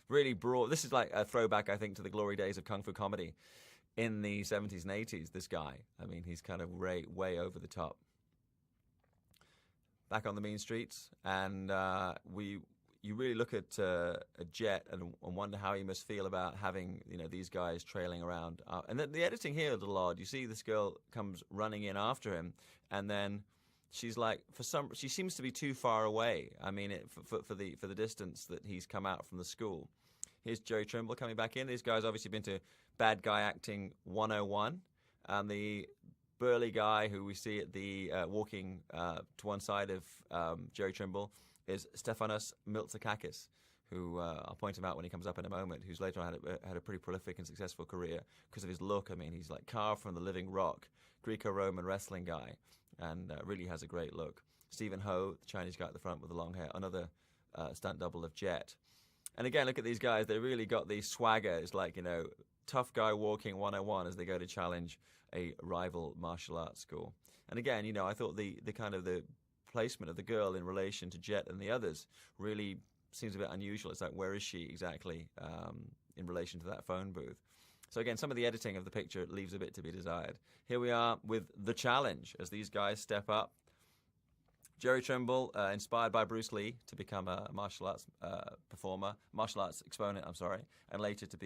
really broad. This is like a throwback, I think, to the glory days of kung fu comedy in the 70s and 80s. This guy, I mean, he's kind of way over the top. Back on the mean streets, and you really look at Jet and wonder how he must feel about having these guys trailing around. And the editing here is a little odd. You see this girl comes running in after him, and then she's like, she seems to be too far away. I mean, for the distance that he's come out from the school. Here's Jerry Trimble coming back in. These guys obviously been to Bad Guy Acting 101, and the burly guy who we see at the walking to one side of Jerry Trimble is Stefanos Miltsakakis, who I'll point him out when he comes up in a moment, who's later on had a pretty prolific and successful career because of his look. I mean, he's like carved from the living rock, Greco-Roman wrestling guy, and really has a great look. Stephen Ho, the Chinese guy at the front with the long hair, another stunt double of Jet. And again, look at these guys. They really got the swagger. It's like, tough guy walking 101 as they go to challenge a rival martial arts school. And again, I thought the kind of the placement of the girl in relation to Jet and the others really seems a bit unusual. It's like, where is she exactly in relation to that phone booth? So again, some of the editing of the picture leaves a bit to be desired. Here we are with the challenge as these guys step up. Jerry Trimble, inspired by Bruce Lee to become a martial arts martial arts exponent, and later to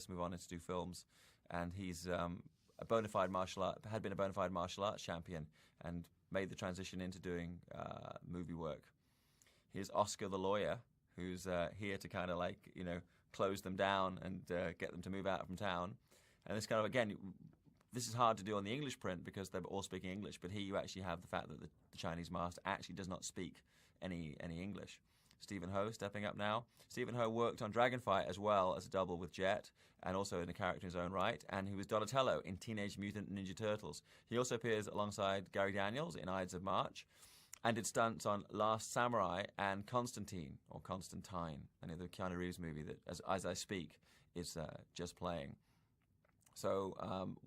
move on and to do films. And he's had been a bona fide martial arts champion and made the transition into doing movie work. Here's Oscar the lawyer, who's here to kind of close them down and get them to move out from town. And this kind of, again, this is hard to do on the English print because they're all speaking English, but here you actually have the fact that the Chinese master actually does not speak any English. Stephen Ho stepping up now. Stephen Ho worked on Dragonfight as well as a double with Jet, and also in a character in his own right, and he was Donatello in Teenage Mutant Ninja Turtles. He also appears alongside Gary Daniels in Ides of March, and did stunts on Last Samurai and Constantine, or Constantine, another Keanu Reeves movie that, as I speak, is just playing. So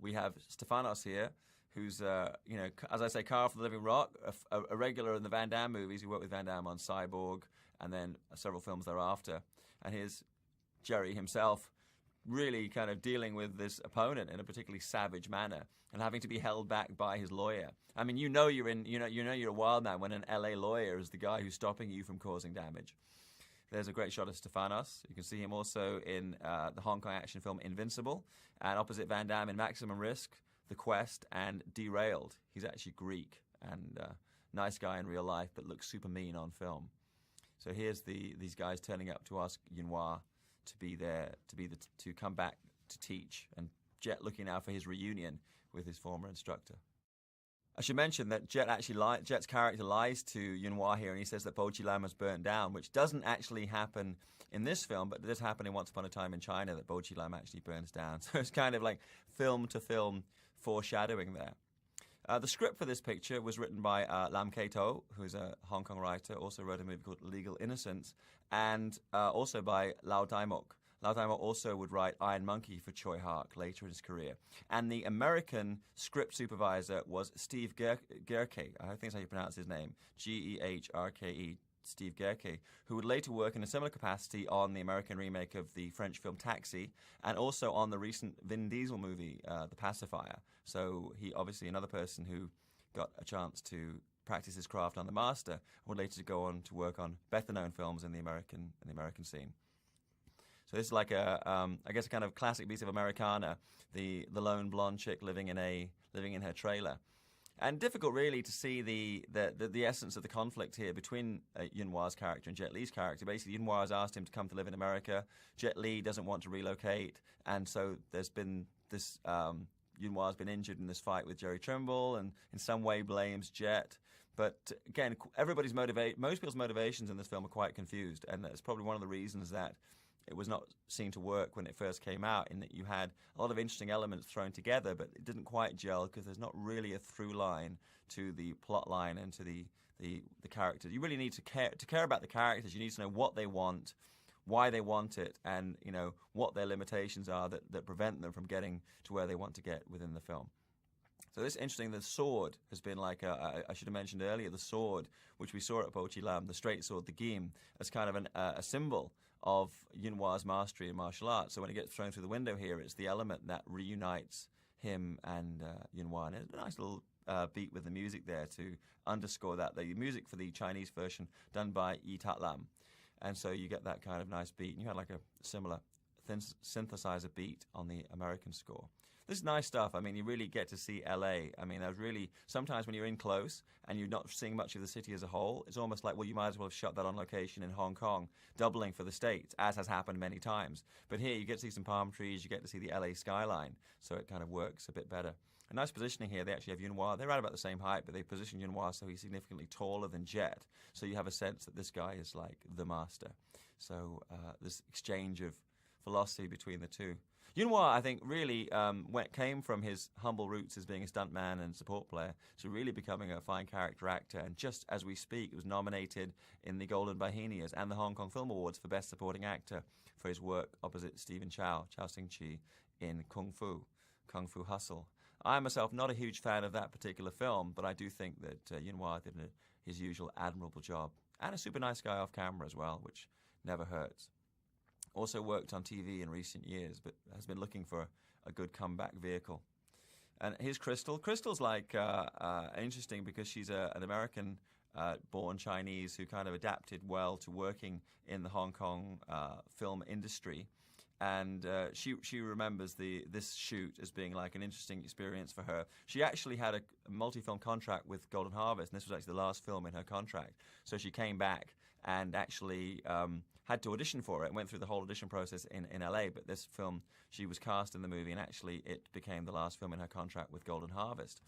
we have Stefanos here, who's, as I say, carved from the living rock, a regular in the Van Damme movies. He worked with Van Damme on Cyborg and then several films thereafter. And here's Jerry himself really kind of dealing with this opponent in a particularly savage manner and having to be held back by his lawyer. I mean, you're a wild man when an LA lawyer is the guy who's stopping you from causing damage. There's a great shot of Stefanos. You can see him also in the Hong Kong action film Invincible, and opposite Van Damme in Maximum Risk, The Quest, and Derailed. He's actually Greek and nice guy in real life, but looks super mean on film. So here's these guys turning up to ask Yunhua to come back to teach, and Jet looking now for his reunion with his former instructor. I should mention that Jet's character lies to Yunhua here, and he says that Bo Chi Lam was burnt down, which doesn't actually happen in this film, but it does happen in Once Upon a Time in China that Bo Chi Lam actually burns down. So it's kind of like film-to-film foreshadowing there. The script for this picture was written by Lam Kei-to, who's a Hong Kong writer, also wrote a movie called Legal Innocence, and also by Lau Daimok. Lau Daimok also would write Iron Monkey for Choi Hark later in his career. And the American script supervisor was Steve Gerke. I think that's how you pronounce his name. Gehrke, Steve Gerke, who would later work in a similar capacity on the American remake of the French film Taxi, and also on the recent Vin Diesel movie, The Pacifier. So he obviously another person who got a chance to practice his craft on The Master, would later go on to work on better-known films in the American scene. So this is like a kind of classic piece of Americana, the lone blonde chick living in her trailer, and difficult really to see the essence of the conflict here between Yunhua's character and Jet Li's character. Basically, Yunhua has asked him to come to live in America. Jet Li doesn't want to relocate, and so there's been this. Yunhua's been injured in this fight with Jerry Trimble, and in some way blames Jet. But again, most people's motivations in this film are quite confused, and that's probably one of the reasons that it was not seen to work when it first came out, in that you had a lot of interesting elements thrown together, but it didn't quite gel because there's not really a through line to the plot line and to the characters. You really need to care about the characters. You need to know what they want, why they want it, and what their limitations are that prevent them from getting to where they want to get within the film. So it's interesting. The sword has been like I should have mentioned earlier, the sword which we saw at Pochi Lam, the straight sword, the gim, as kind of a symbol of Yuen Hua's mastery in martial arts. So when it gets thrown through the window here, it's the element that reunites him and Yuen Hua. And there's a nice little beat with the music there to underscore that. The music for the Chinese version done by Yi Tat Lam. And so you get that kind of nice beat. And you had like a similar synthesizer beat on the American score. This is nice stuff. I mean, you really get to see LA. I mean, there's really, sometimes when you're in close and you're not seeing much of the city as a whole, it's almost like, well, you might as well have shot that on location in Hong Kong, doubling for the States, as has happened many times. But here you get to see some palm trees, you get to see the LA skyline, so it kind of works a bit better. A nice positioning here. They actually have Yuen Hua. They're right about the same height, but they position Yuen Hua so he's significantly taller than Jet. So you have a sense that this guy is like the master. So this exchange of philosophy between the two. Yuen Hua, I think, really came from his humble roots as being a stuntman and support player to really becoming a fine character actor. And just as we speak, was nominated in the Golden Bahinias and the Hong Kong Film Awards for Best Supporting Actor for his work opposite Stephen Chow Sing-chi, in Kung Fu Hustle. I myself not a huge fan of that particular film, but I do think that Yuen Hua did his usual admirable job. And a super nice guy off camera as well, which never hurts. Also worked on TV in recent years, but has been looking for a good comeback vehicle. And here's Crystal. Crystal's like interesting because she's an American-born Chinese who kind of adapted well to working in the Hong Kong film industry. And she remembers this shoot as being like an interesting experience for her. She actually had a multi-film contract with Golden Harvest, and this was actually the last film in her contract. So she came back and actually had to audition for it and went through the whole audition process in LA. But this film, she was cast in the movie, and actually it became the last film in her contract with Golden Harvest.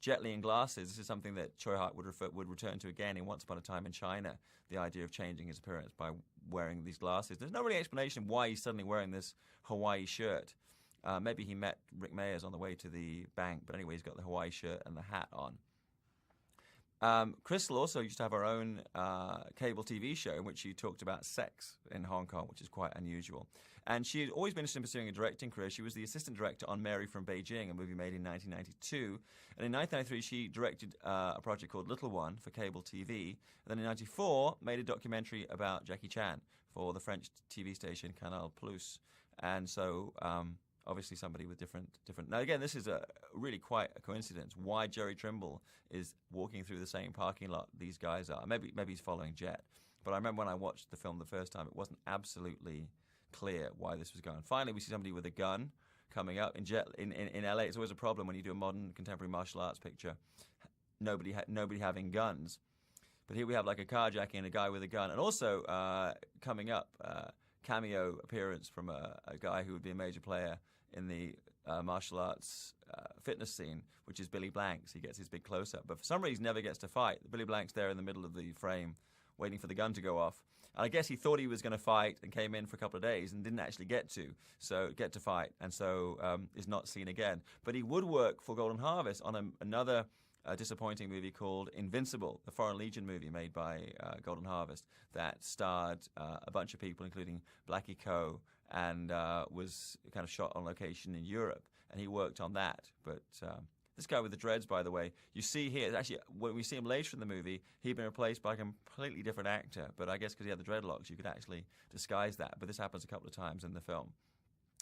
Jet Li in glasses, this is something that Choi Hart would return to again in Once Upon a Time in China, the idea of changing his appearance by wearing these glasses. There's no really explanation why he's suddenly wearing this Hawaii shirt. Maybe he met Rick Mayers on the way to the bank, but anyway, he's got the Hawaii shirt and the hat on. Crystal also used to have her own cable TV show in which she talked about sex in Hong Kong, which is quite unusual. And she had always been interested in pursuing a directing career. She was the assistant director on Mary from Beijing, a movie made in 1992. And in 1993, she directed a project called Little One for cable TV. And then in 1994, made a documentary about Jackie Chan for the French TV station Canal Plus. And so obviously somebody with different. Now again, this is really quite a coincidence. Why Jerry Trimble is walking through the same parking lot these guys are. Maybe he's following Jet. But I remember when I watched the film the first time, it wasn't absolutely clear why this was going on. Finally, we see somebody with a gun coming up in LA. It's always a problem when you do a modern contemporary martial arts picture. Nobody having guns. But here we have like a carjacking and a guy with a gun, and also coming up. Cameo appearance from a guy who would be a major player in the martial arts fitness scene, which is Billy Blanks. He gets his big close-up, but for some reason never gets to fight. Billy Blanks there in the middle of the frame, waiting for the gun to go off. And I guess he thought he was going to fight and came in for a couple of days and didn't actually get to fight, and so is not seen again. But he would work for Golden Harvest on another disappointing movie called Invincible, the Foreign Legion movie made by Golden Harvest that starred a bunch of people, including Blackie Ko, and was kind of shot on location in Europe. And he worked on that. But this guy with the dreads, by the way, you see here, actually, when we see him later in the movie, he'd been replaced by a completely different actor. But I guess because he had the dreadlocks, you could actually disguise that. But this happens a couple of times in the film.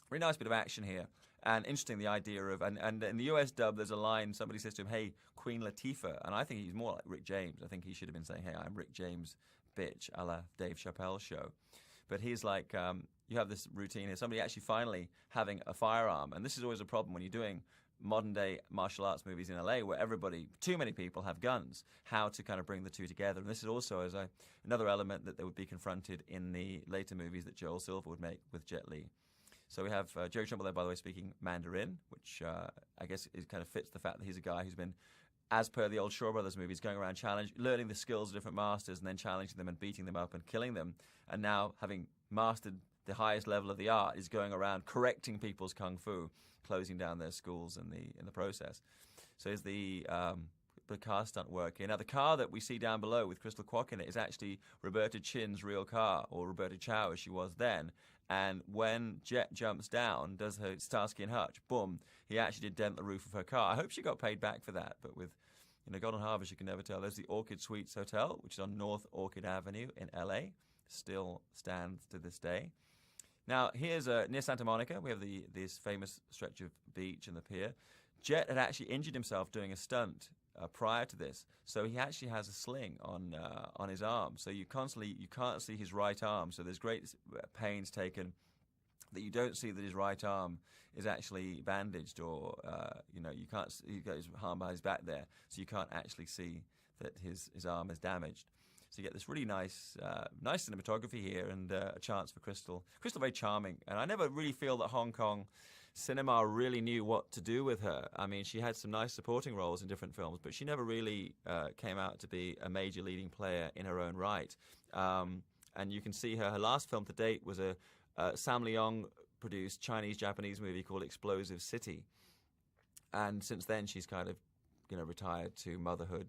Really nice bit of action here. And interesting, the idea of, and in the US dub, there's a line, somebody says to him, "Hey, Queen Latifah." And I think he's more like Rick James. I think he should have been saying, "Hey, I'm Rick James, bitch," a la Dave Chappelle show. But he's like, you have this routine here, somebody actually finally having a firearm. And this is always a problem when you're doing modern-day martial arts movies in LA where too many people have guns, how to kind of bring the two together. And this is also another element that they would be confronted in the later movies that Joel Silver would make with Jet Li. So we have Jerry Trimble there, by the way, speaking Mandarin, which I guess kind of fits the fact that he's a guy who's been, as per the old Shaw Brothers movies, going around learning the skills of different masters and then challenging them and beating them up and killing them. And now, having mastered the highest level of the art, is going around correcting people's kung fu, closing down their schools in the process. So here's the the car stunt work here. Now, the car that we see down below with Crystal Kwok in it is actually Roberta Chin's real car, or Roberta Chow as she was then. And when Jet jumps down, does her Starsky and Hutch, boom, he actually did dent the roof of her car. I hope she got paid back for that, but with Golden Harvest, you can never tell. There's the Orchid Suites Hotel, which is on North Orchid Avenue in L.A., still stands to this day. Now, here's near Santa Monica. We have this famous stretch of beach and the pier. Jet had actually injured himself doing a stunt prior to this, so he actually has a sling on his arm. So you can't see his right arm. So there's great pains taken that you don't see that his right arm is actually bandaged, or you can't. He got his arm behind his back there, so you can't actually see that his arm is damaged. So you get this really nice cinematography here, and a chance for Crystal. Crystal very charming, and I never really feel that Hong Kong cinema really knew what to do with her. I mean, she had some nice supporting roles in different films, but she never really came out to be a major leading player in her own right. And you can see her last film to date was a Sam Leong produced Chinese-Japanese movie called Explosive City. And since then, she's kind of retired to motherhood,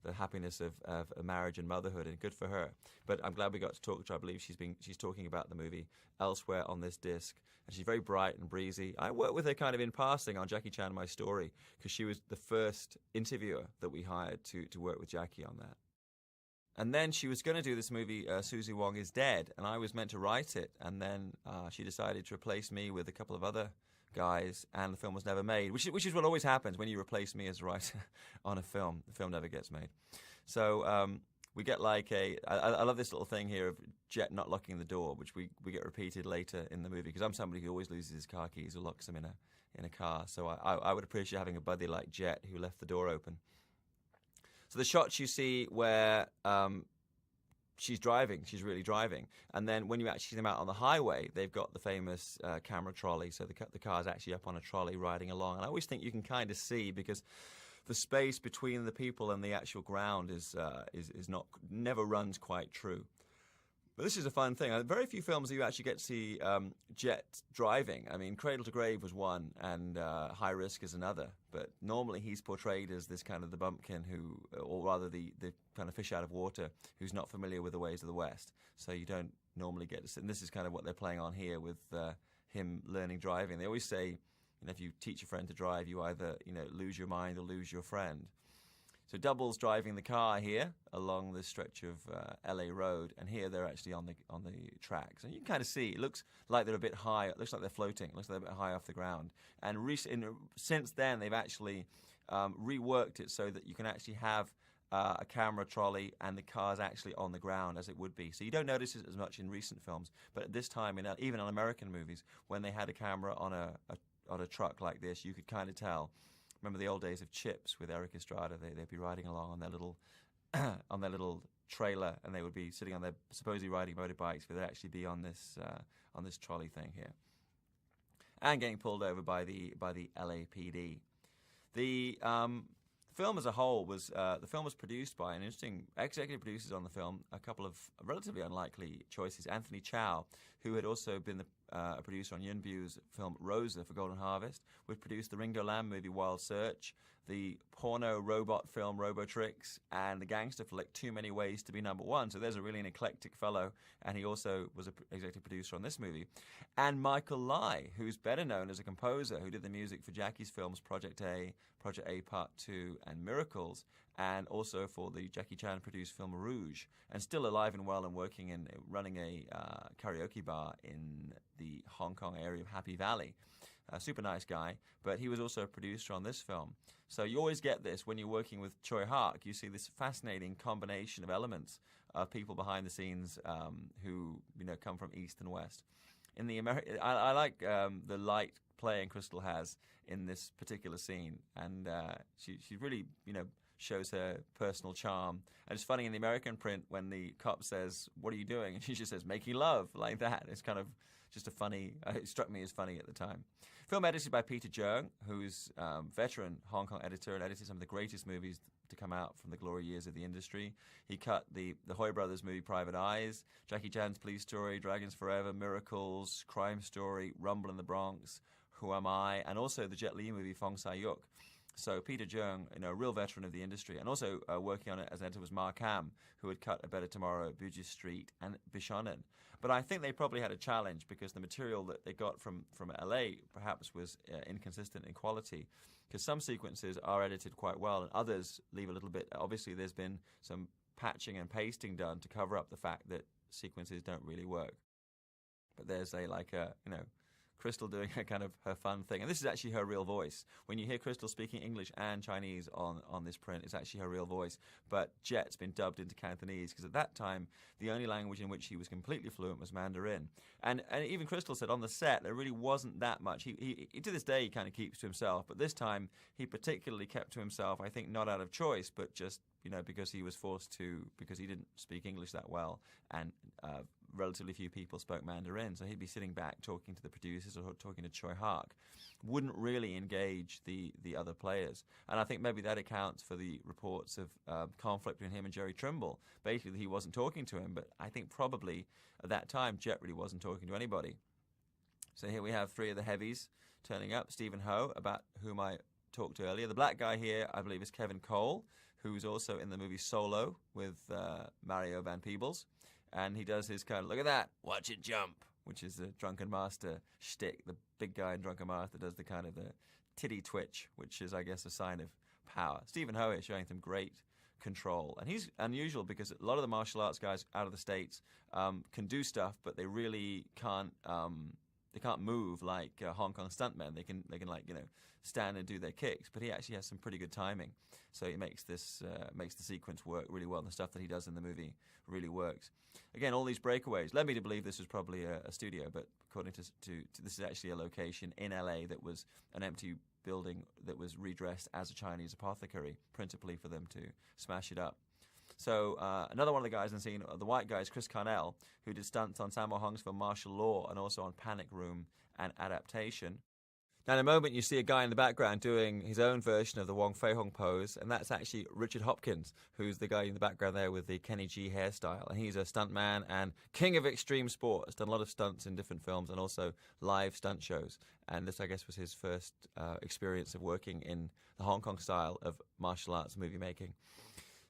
the happiness of a marriage and motherhood, and good for her. But I'm glad we got to talk to her. I believe she's talking about the movie elsewhere on this disc, and she's very bright and breezy. I worked with her kind of in passing on Jackie Chan, My Story, because she was the first interviewer that we hired to work with Jackie on that. And then she was going to do this movie, Susie Wong is Dead, and I was meant to write it, and then she decided to replace me with a couple of other guys, and the film was never made, which is what always happens when you replace me as a writer on a film. The film never gets made. So we get like I love this little thing here of Jet not locking the door, which we get repeated later in the movie, because I'm somebody who always loses his car keys or locks them in a car. So I would appreciate having a buddy like Jet who left the door open. So the shots you see where she's really driving. And then when you actually see them out on the highway, they've got the famous camera trolley. So the car's actually up on a trolley riding along. And I always think you can kind of see, because the space between the people and the actual ground is never runs quite true. But this is a fun thing. Very few films you actually get to see Jet driving. I mean, Cradle to Grave was one, and High Risk is another. But normally he's portrayed as this kind of the bumpkin who, or rather the kind of fish out of water, who's not familiar with the ways of the West. So you don't normally get to see. And this is kind of what they're playing on here with him learning driving. They always say, if you teach a friend to drive, you either lose your mind or lose your friend. So Double's driving the car here along this stretch of LA Road, and here they're actually on the tracks. And you can kind of see, it looks like they're a bit high. It looks like they're floating. It looks like they're a bit high off the ground. And since then, they've actually reworked it so that you can actually have a camera trolley and the car's actually on the ground as it would be. So you don't notice it as much in recent films, but at this time, even on American movies, when they had a camera on a truck like this, you could kind of tell. Remember the old days of Chips with Eric Estrada? They'd be riding along on their little trailer, and they would be sitting on their supposedly riding motorbikes, but they'd actually be on this trolley thing here, and getting pulled over by the LAPD. The film as a whole was produced by an interesting executive producers on the film, a couple of relatively unlikely choices. Anthony Chow, who had also been a producer on Yuen Biu's film Rosa for Golden Harvest, would produce the Ringo Lam movie Wild Search, the porno robot film Robotrix, and the gangster flick Too Many Ways to Be Number One. So there's a really an eclectic fellow, and he also was an executive producer on this movie. And Michael Lai, who's better known as a composer who did the music for Jackie's films Project A Part 2, and Miracles, and also for the Jackie Chan produced film Rouge, and still alive and well and running a karaoke bar in the Hong Kong area of Happy Valley. A super nice guy, but he was also a producer on this film. So you always get this when you're working with Choi Hark. You see this fascinating combination of elements of people behind the scenes who come from East and West. In the I like the light playing Crystal has in this particular scene, and she really shows her personal charm. And it's funny in the American print when the cop says, "What are you doing?" and she just says, "Making love," like that. It's kind of just a funny. It struck me as funny at the time. Film edited by Peter Cheung, who's veteran Hong Kong editor and edited some of the greatest movies to come out from the glory years of the industry. He cut the Hoy Brothers movie Private Eyes, Jackie Chan's Police Story, Dragons Forever, Miracles, Crime Story, Rumble in the Bronx, Who Am I, and also the Jet Li movie Fong Sai-yuk. So Peter Jung, a real veteran of the industry, and also working on it as an editor was Mark Ham, who had cut A Better Tomorrow, Bugis Street, and Bishonen. But I think they probably had a challenge because the material that they got from LA perhaps was inconsistent in quality, because some sequences are edited quite well and others leave a little bit. Obviously, there's been some patching and pasting done to cover up the fact that sequences don't really work. But there's Crystal doing a kind of her fun thing. And this is actually her real voice. When you hear Crystal speaking English and Chinese on this print, it's actually her real voice. But Jet's been dubbed into Cantonese because at that time, the only language in which he was completely fluent was Mandarin. And even Crystal said on the set, there really wasn't that much. He to this day, he kind of keeps to himself. But this time, he particularly kept to himself, I think not out of choice, but just, because he was forced to, because he didn't speak English that well. And relatively few people spoke Mandarin, so he'd be sitting back talking to the producers or talking to Choi Hark. Wouldn't really engage the other players. And I think maybe that accounts for the reports of conflict between him and Jerry Trimble. Basically, he wasn't talking to him, but I think probably at that time, Jet really wasn't talking to anybody. So here we have three of the heavies turning up. Stephen Ho, about whom I talked earlier. The black guy here, I believe, is Kevin Cole, who's also in the movie Solo with Mario Van Peebles. And he does his kind of, look at that, watch it jump, which is the Drunken Master shtick. The big guy in Drunken Master does the kind of the titty twitch, which is, I guess, a sign of power. Stephen Ho is showing some great control. And he's unusual because a lot of the martial arts guys out of the States can do stuff, but they really can't move like Hong Kong stuntmen. They can stand and do their kicks, but he actually has some pretty good timing. So it makes the sequence work really well. And the stuff that he does in the movie really works. Again, all these breakaways led me to believe this was probably a studio, but according to this is actually a location in LA that was an empty building that was redressed as a Chinese apothecary, principally for them to smash it up. So another one of the guys in the scene, the white guy, is Chris Carnell, who did stunts on Sammo Hung's film Martial Law and also on Panic Room and Adaptation. Now, in a moment, you see a guy in the background doing his own version of the Wong Fei Hung pose, and that's actually Richard Hopkins, who's the guy in the background there with the Kenny G hairstyle. And he's a stuntman and king of extreme sport. Has done a lot of stunts in different films and also live stunt shows. And this, I guess, was his first experience of working in the Hong Kong style of martial arts movie making.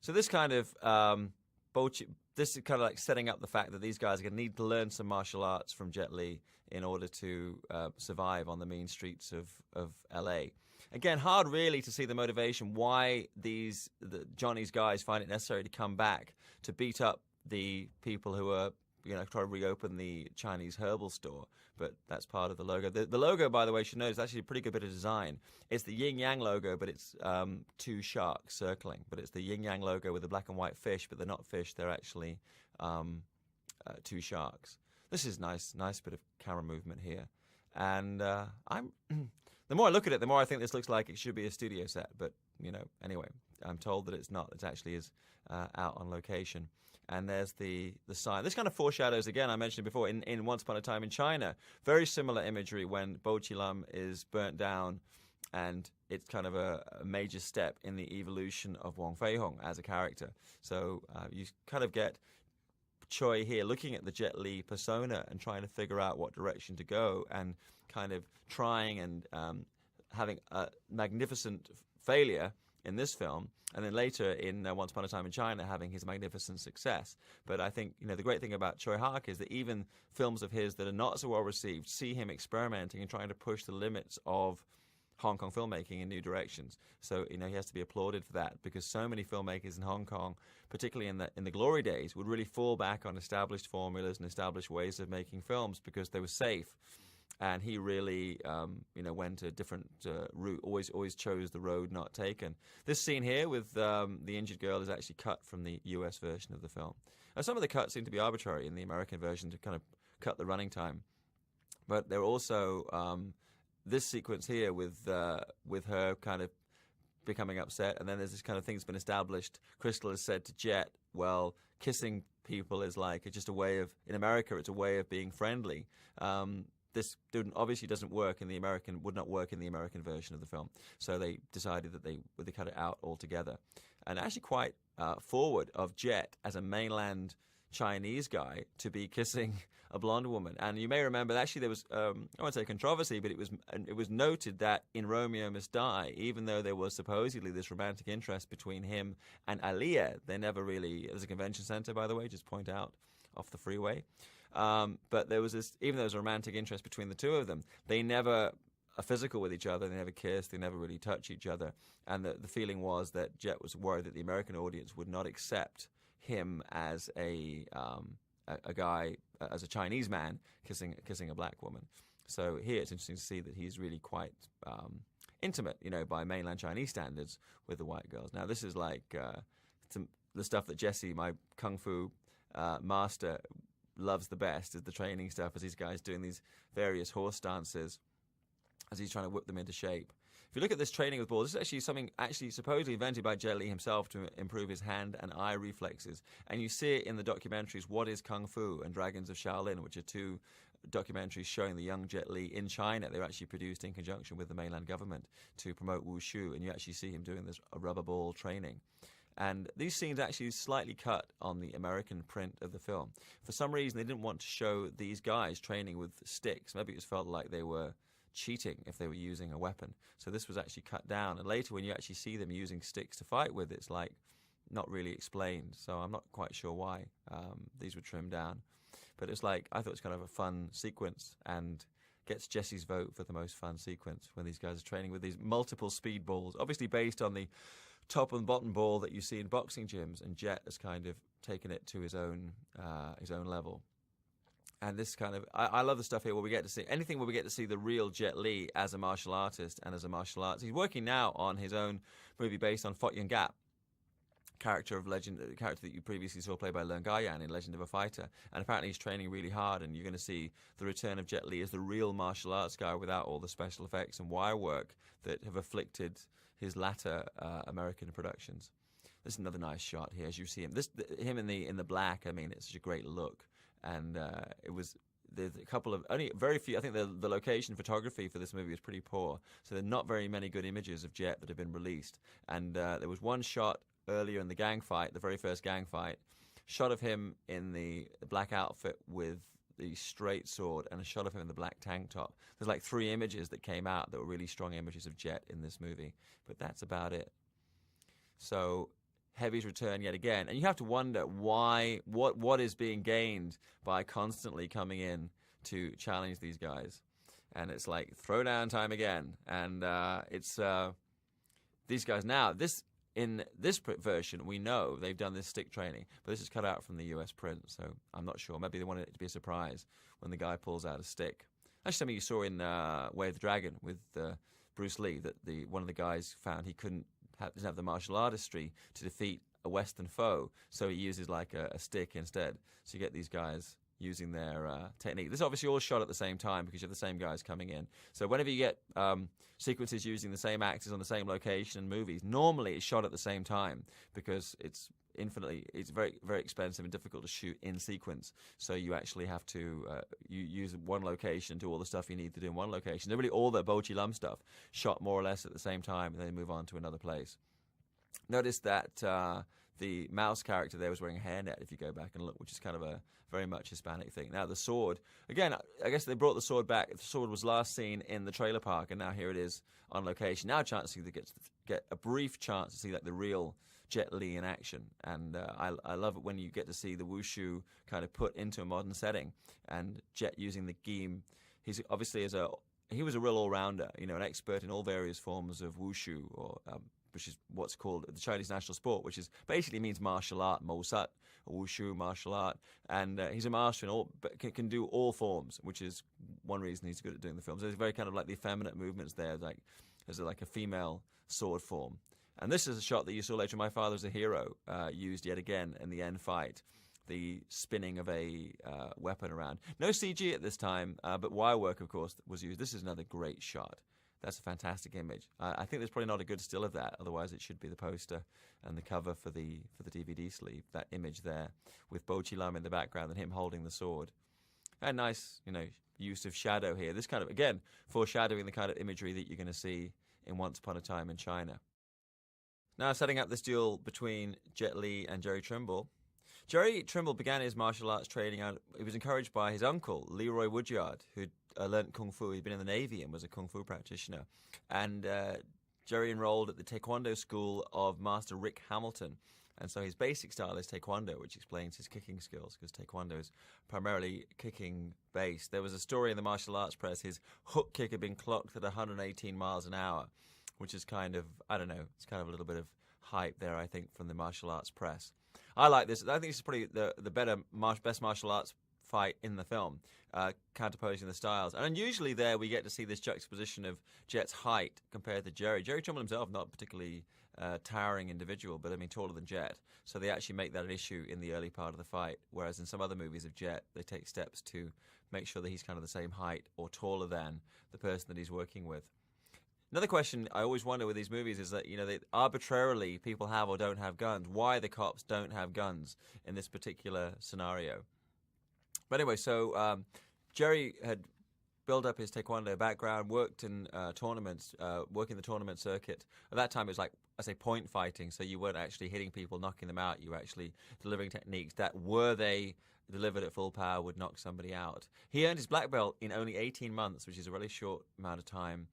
So this kind of this is kind of like setting up the fact that these guys are going to need to learn some martial arts from Jet Li in order to survive on the mean streets of LA. Again, hard really to see the motivation why Johnny's guys find it necessary to come back to beat up the people who are trying to reopen the Chinese herbal store. But that's part of the logo. The logo, by the way, you should know, is actually a pretty good bit of design. It's the yin-yang logo, but it's two sharks circling. But it's the yin-yang logo with the black and white fish, but they're not fish. They're actually two sharks. This is nice bit of camera movement here. And the more I look at it, the more I think this looks like it should be a studio set. But, anyway, I'm told that it's not. It actually is out on location. And there's the sign. This kind of foreshadows, again, I mentioned before, in Once Upon a Time in China, very similar imagery when Bo Chi Lam is burnt down, and it's kind of a major step in the evolution of Wong Fei Hung as a character. So you kind of get Choi here looking at the Jet Li persona and trying to figure out what direction to go, and kind of trying and having a magnificent failure in this film, and then later in Once Upon a Time in China having his magnificent success. But I think the great thing about Choi Hark is that even films of his that are not so well received see him experimenting and trying to push the limits of Hong Kong filmmaking in new directions. So he has to be applauded for that, because so many filmmakers in Hong Kong, particularly in the glory days, would really fall back on established formulas and established ways of making films because they were safe. And he really, went a different route. Always chose the road not taken. This scene here with the injured girl is actually cut from the U.S. version of the film. Now, some of the cuts seem to be arbitrary in the American version to kind of cut the running time, but they're also this sequence here with her kind of becoming upset, and then there's this kind of thing that's been established. Crystal has said to Jet, well, kissing people is like just a way of, in America, it's a way of being friendly. This obviously would not work in the American version of the film. So they decided that they cut it out altogether. And actually quite forward of Jet as a mainland Chinese guy to be kissing a blonde woman. And you may remember, actually, there was, I won't say controversy, but it was noted that in Romeo Must Die, even though there was supposedly this romantic interest between him and Aaliyah, they never really, it was a convention center, by the way, just point out, off the freeway. But there was this, even though there was a romantic interest between the two of them, they never are physical with each other, they never kiss, they never really touch each other. And the feeling was that Jet was worried that the American audience would not accept him as a guy, as a Chinese man kissing a black woman. So here it's interesting to see that he's really quite intimate, by mainland Chinese standards with the white girls. Now this is like the stuff that Jesse, my kung fu master, loves the best, is the training stuff, as these guys doing these various horse dances as he's trying to whip them into shape. If you look at this training with balls, this is actually something supposedly invented by Jet Li himself to improve his hand and eye reflexes. And you see it in the documentaries What is Kung Fu and Dragons of Shaolin, which are two documentaries showing the young Jet Li in China. They were actually produced in conjunction with the mainland government to promote wushu, and you actually see him doing this rubber ball training. And these scenes actually slightly cut on the American print of the film. For some reason, they didn't want to show these guys training with sticks. Maybe it just felt like they were cheating if they were using a weapon. So this was actually cut down. And later, when you actually see them using sticks to fight with, it's like not really explained. So I'm not quite sure why these were trimmed down. But it's like, I thought it was kind of a fun sequence, and gets Jesse's vote for the most fun sequence when these guys are training with these multiple speed balls, obviously based on the top and bottom ball that you see in boxing gyms, and Jet has kind of taken it to his own level. And this kind of, I love the stuff here where we get to see anything where we get to see the real Jet Li as a martial artist and as a martial artist. He's working now on his own movie based on Fot Yun Gap, character that you previously saw played by Leung Ga-yan in Legend of a Fighter. And apparently he's training really hard, and you're going to see the return of Jet Li as the real martial arts guy without all the special effects and wire work that have afflicted his latter American productions. This is another nice shot here as you see him. Him in the black, I mean, it's such a great look. And there's a couple of, only very few, I think the location photography for this movie is pretty poor. So there are not very many good images of Jet that have been released. And there was one shot earlier in the gang fight, the very first gang fight, shot of him in the black outfit with the straight sword, and a shot of him in the black tank top. There's like 3 images that came out that were really strong images of Jet in this movie. But that's about it. So Heavy's return yet again. And you have to wonder why, what is being gained by constantly coming in to challenge these guys. And it's like throwdown time again. And it's these guys now, in this version, we know they've done this stick training, but this is cut out from the US print, so I'm not sure. Maybe they wanted it to be a surprise when the guy pulls out a stick. Actually, something you saw in Way of the Dragon with Bruce Lee, that one of the guys found he doesn't have the martial artistry to defeat a Western foe, so he uses like a stick instead. So you get these guys using their technique. This is obviously all shot at the same time because you have the same guys coming in. So whenever you get sequences using the same actors on the same location in movies, normally it's shot at the same time because it's very, very expensive and difficult to shoot in sequence. So you actually have to you use one location, do all the stuff you need to do in one location. They're really all the Bo Chi Lum stuff shot more or less at the same time, and then move on to another place. Notice that the mouse character there was wearing a hairnet, if you go back and look, which is kind of a very much Hispanic thing. Now the sword, again, I guess they brought the sword back. The sword was last seen in the trailer park, and now here it is on location. Now a chance to get a brief chance to see like the real Jet Li in action. And I love it when you get to see the wushu kind of put into a modern setting, and Jet using the gim. He's obviously he was a real all-rounder, an expert in all various forms of wushu, or which is what's called the Chinese national sport, which is basically means martial art, Mosat, wushu, martial art. And he's a master in all, but can do all forms, which is one reason he's good at doing the films. There's very kind of like the effeminate movements there, like there's like a female sword form. And this is a shot that you saw later, My Father's a Hero, used yet again in the end fight. The spinning of a weapon around. No CG at this time, but wire work, of course, was used. This is another great shot. That's a fantastic image. I think there's probably not a good still of that. Otherwise, it should be the poster and the cover for the DVD sleeve. That image there with Bo Chi Lum in the background and him holding the sword. And nice, use of shadow here. This kind of, again, foreshadowing the kind of imagery that you're going to see in Once Upon a Time in China. Now, setting up this duel between Jet Li and Jerry Trimble. Jerry Trimble began his martial arts training and he was encouraged by his uncle, Leroy Woodyard, who'd learned Kung Fu. He'd been in the Navy and was a Kung Fu practitioner. And Jerry enrolled at the Taekwondo school of Master Rick Hamilton. And so his basic style is Taekwondo, which explains his kicking skills, because Taekwondo is primarily kicking based. There was a story in the martial arts press, his hook kick had been clocked at 118 miles an hour, which is kind of, I don't know, it's kind of a little bit of hype there, I think, from the martial arts press. I like this. I think this is probably the best martial arts fight in the film, counterposing the styles. And unusually there we get to see this juxtaposition of Jet's height compared to Jerry. Jerry Trimble himself, not particularly towering individual, but I mean taller than Jet. So they actually make that an issue in the early part of the fight, whereas in some other movies of Jet, they take steps to make sure that he's kind of the same height or taller than the person that he's working with. Another question I always wonder with these movies is that, arbitrarily people have or don't have guns. Why the cops don't have guns in this particular scenario. But anyway, so Jerry had built up his Taekwondo background, worked in tournaments, working the tournament circuit. At that time, it was like, I say, point fighting, so you weren't actually hitting people, knocking them out. You were actually delivering techniques that, were they delivered at full power, would knock somebody out. He earned his black belt in only 18 months, which is a really short amount of time.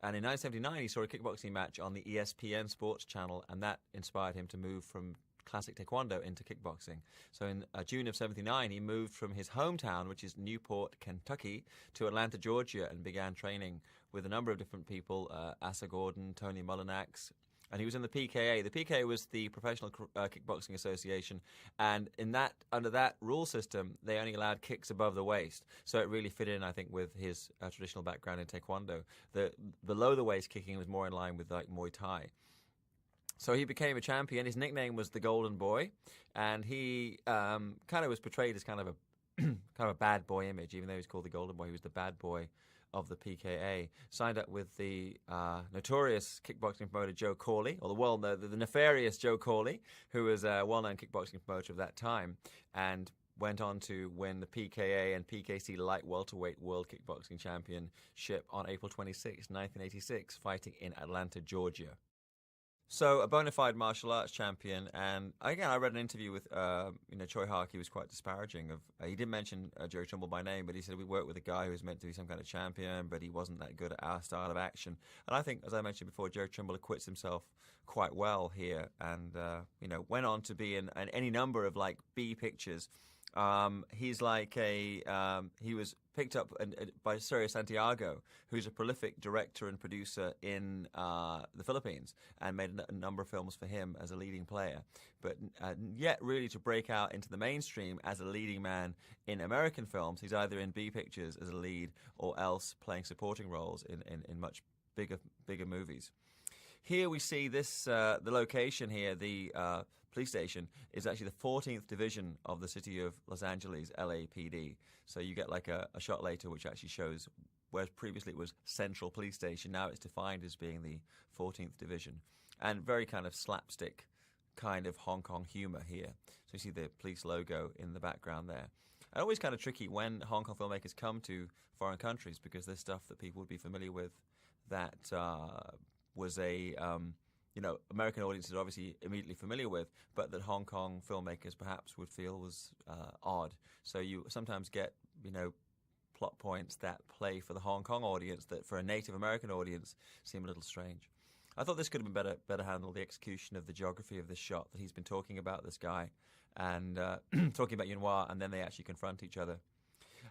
And in 1979, he saw a kickboxing match on the ESPN Sports Channel, and that inspired him to move from classic Taekwondo into kickboxing. So in June of 79, he moved from his hometown, which is Newport, Kentucky, to Atlanta, Georgia, and began training with a number of different people, Asa Gordon, Tony Mullinax, and he was in the PKA. The PKA was the Professional Kickboxing Association, and under that rule system, they only allowed kicks above the waist. So it really fit in, I think, with his traditional background in Taekwondo. The below the waist kicking was more in line with like Muay Thai. So he became a champion. His nickname was the Golden Boy, and he kind of was portrayed as kind of a bad boy image, even though he was called the Golden Boy. He was the bad boy of the PKA. Signed up with the notorious kickboxing promoter Joe Corley, or the nefarious Joe Corley, who was a well-known kickboxing promoter of that time, and went on to win the PKA and PKC Light Welterweight World Kickboxing Championship on April 26, 1986, fighting in Atlanta, Georgia. So a bona fide martial arts champion, and again, I read an interview with Choi Hark. He was quite disparaging of. He didn't mention Jerry Trimble by name, but he said we worked with a guy who was meant to be some kind of champion, but he wasn't that good at our style of action. And I think, as I mentioned before, Jerry Trimble acquits himself quite well here, and went on to be in any number of like B pictures. He's like he was picked up by Sergio Santiago, who's a prolific director and producer in the Philippines, and made a number of films for him as a leading player, but yet really to break out into the mainstream as a leading man in American films. He's either in B pictures as a lead or else playing supporting roles in much bigger movies. Here we see this, the location here, the police station, is actually the 14th division of the city of Los Angeles, LAPD. So you get like a shot later which actually shows, whereas previously it was Central Police Station, now it's defined as being the 14th division. And very kind of slapstick kind of Hong Kong humor here. So you see the police logo in the background there. And always kind of tricky when Hong Kong filmmakers come to foreign countries, because there's stuff that people would be familiar with that was a American audiences are obviously immediately familiar with, but that Hong Kong filmmakers perhaps would feel was odd. So you sometimes get plot points that play for the Hong Kong audience that for a native American audience seem a little strange. I thought this could have been better handled, the execution of the geography of this shot, that he's been talking about this guy and talking about Yunhua, and then they actually confront each other.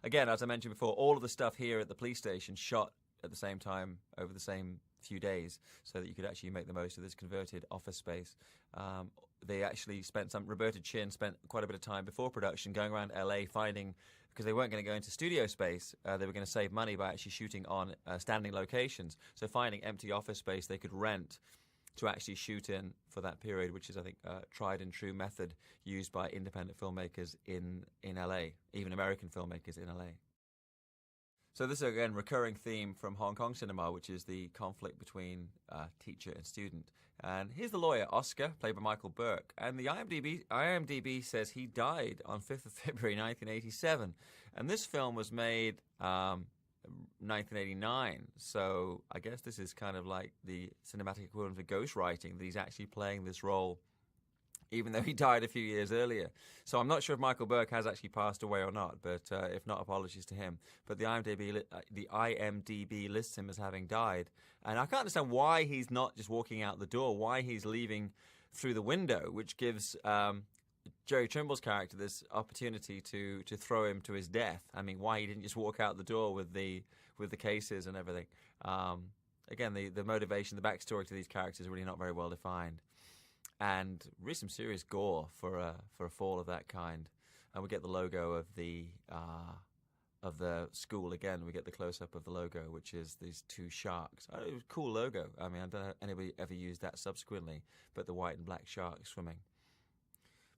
Again, as I mentioned before, all of the stuff here at the police station shot at the same time over the same few days, so that you could actually make the most of this converted office space. They actually Roberta Chin spent quite a bit of time before production going around LA finding, because they weren't going to go into studio space, they were going to save money by actually shooting on standing locations. So finding empty office space they could rent to actually shoot in for that period, which is, I think, a tried and true method used by independent filmmakers in LA, even American filmmakers in LA. So this is, again, recurring theme from Hong Kong cinema, which is the conflict between teacher and student. And here's the lawyer, Oscar, played by Michael Burke. And the IMDb says he died on 5th of February 1987. And this film was made 1989. So I guess this is kind of like the cinematic equivalent of ghostwriting, that he's actually playing this role even though he died a few years earlier. So I'm not sure if Michael Burke has actually passed away or not, but if not, apologies to him. But the IMDb lists him as having died. And I can't understand why he's not just walking out the door, why he's leaving through the window, which gives Jerry Trimble's character this opportunity to throw him to his death. I mean, why he didn't just walk out the door with the cases and everything. Again, the motivation, the backstory to these characters is really not very well defined. And really some serious gore for a fall of that kind. And we get the logo of the school again. We get the close-up of the logo, which is these two sharks. It was a cool logo. I mean, I don't know if anybody ever used that subsequently, but the white and black sharks swimming.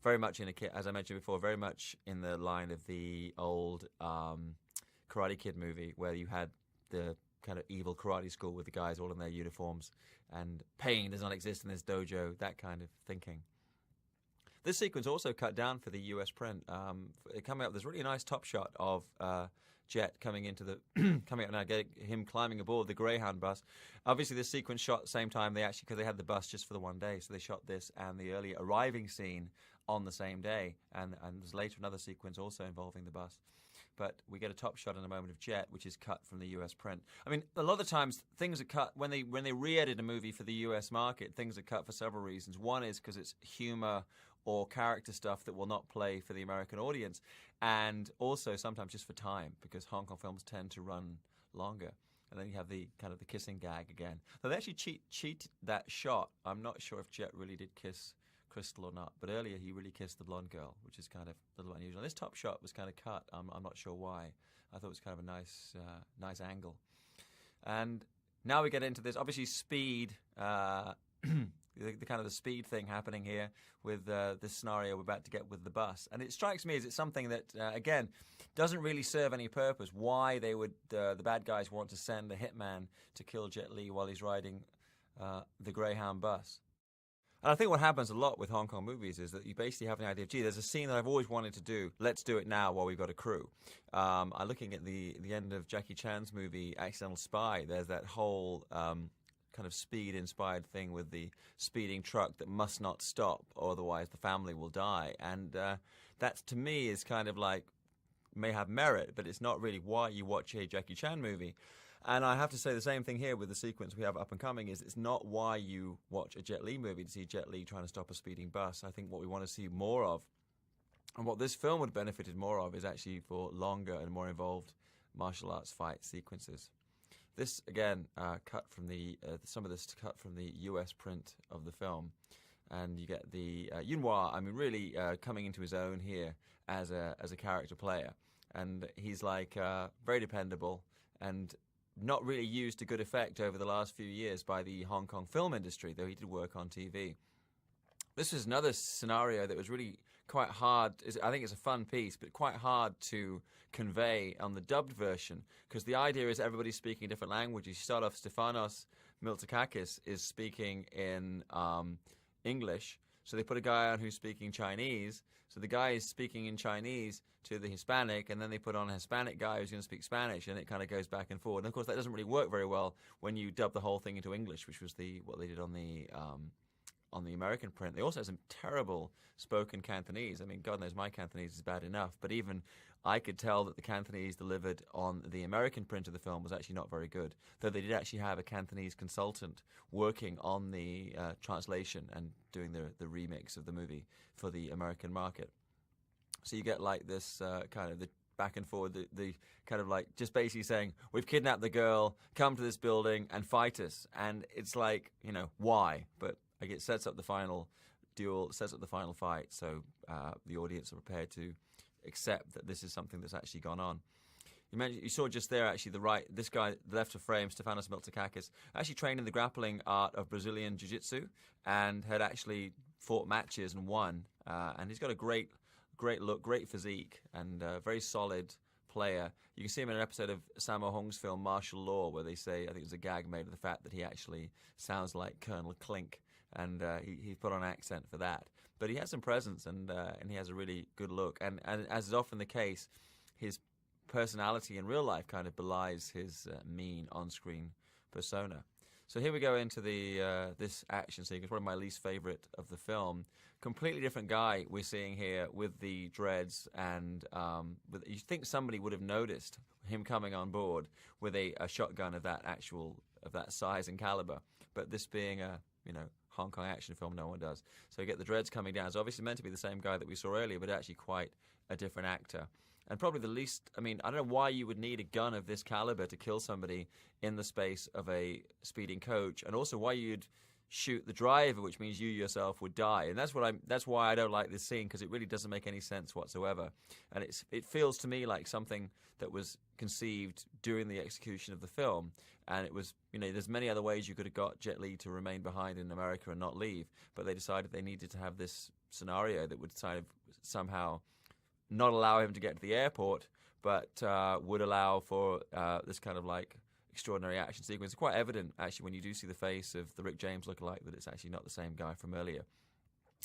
Very much as I mentioned before, very much in the line of the old Karate Kid movie, where you had the kind of evil karate school with the guys all in their uniforms, and pain does not exist in this dojo, that kind of thinking. This sequence also cut down for the US print. Coming up, there's a really nice top shot of Jet coming into the coming up now, getting him climbing aboard the Greyhound bus. Obviously, this sequence shot at the same time. Because they had the bus just for the one day, so they shot this and the early arriving scene on the same day. And there's later another sequence also involving the bus. But we get a top shot in a moment of Jet, which is cut from the US print. I mean, a lot of times things are cut when they re-edit a movie for the US market. Things are cut for several reasons. One is because it's humor or character stuff that will not play for the American audience, and also sometimes just for time, because Hong Kong films tend to run longer. And then you have the kind of the kissing gag again. Now, they actually cheat that shot. I'm not sure if Jet really did kiss Crystal or not, but earlier he really kissed the blonde girl, which is kind of a little unusual. This top shot was kind of cut. I'm not sure why. I thought it was kind of a nice angle. And now we get into this, obviously, speed, the kind of the speed thing happening here with this scenario we're about to get with the bus. And it strikes me as it's something that, again, doesn't really serve any purpose. Why they would, the bad guys want to send a hitman to kill Jet Li while he's riding the Greyhound bus. And I think what happens a lot with Hong Kong movies is that you basically have an idea of, gee, there's a scene that I've always wanted to do. Let's do it now while we've got a crew. I'm looking at the end of Jackie Chan's movie, Accidental Spy. There's that whole kind of speed-inspired thing with the speeding truck that must not stop, or otherwise the family will die. And that, to me, is kind of like, may have merit, but it's not really why you watch a Jackie Chan movie. And I have to say the same thing here with the sequence we have up and coming is it's not why you watch a Jet Li movie to see Jet Li trying to stop a speeding bus. I think what we want to see more of, and what this film would have benefited more of, is actually for longer and more involved martial arts fight sequences. This, again, cut from some of this cut from the US print of the film. And you get the Yunhua, I mean, really coming into his own here as a character player. And he's like very dependable and not really used to good effect over the last few years by the Hong Kong film industry, though he did work on TV. This is another scenario that was really quite hard. I think it's a fun piece, but quite hard to convey on the dubbed version, because the idea is everybody's speaking different languages. You start off, Stefanos Miltsakakis is speaking in English, so they put a guy on who's speaking Chinese. So the guy is speaking in Chinese to the Hispanic, and then they put on a Hispanic guy who's going to speak Spanish, and it kind of goes back and forward. And of course, that doesn't really work very well when you dub the whole thing into English, which was what they did on the American print. They also have some terrible spoken Cantonese. I mean, God knows my Cantonese is bad enough, but even I could tell that the Cantonese delivered on the American print of the film was actually not very good, though they did actually have a Cantonese consultant working on the translation and doing the remix of the movie for the American market. So you get like this kind of the back and forward, the kind of like just basically saying, we've kidnapped the girl, come to this building and fight us. And it's like, why? But it sets up the final duel, sets up the final fight, so the audience are prepared to accept that this is something that's actually gone on. You saw just there, actually, this guy, the left of frame, Stefanos Miltsakakis, actually trained in the grappling art of Brazilian Jiu-Jitsu and had actually fought matches and won. And he's got a great look, great physique, and very solid player. You can see him in an episode of Sammo Hung's film Martial Law, where they say, I think there's a gag made of the fact that he actually sounds like Colonel Klink, and he put on an accent for that. But he has some presence, and he has a really good look. And as is often the case, his personality in real life kind of belies his mean on-screen persona. So here we go into the this action sequence, one of my least favorite of the film. Completely different guy we're seeing here with the dreads, and you think somebody would have noticed him coming on board with a shotgun of that size and caliber. But this being a Hong Kong action film, no one does. So you get the dreads coming down. It's obviously meant to be the same guy that we saw earlier, but actually quite a different actor. And probably the least, I don't know why you would need a gun of this caliber to kill somebody in the space of a speeding coach, and also why you'd shoot the driver, which means you yourself would die. And that's why I don't like this scene, because it really doesn't make any sense whatsoever. And it feels to me like something that was conceived during the execution of the film. And it was, there's many other ways you could have got Jet Li to remain behind in America and not leave, but they decided they needed to have this scenario that would somehow not allow him to get to the airport, but would allow for this kind of extraordinary action sequence. It's quite evident, actually, when you do see the face of the Rick James lookalike, that it's actually not the same guy from earlier.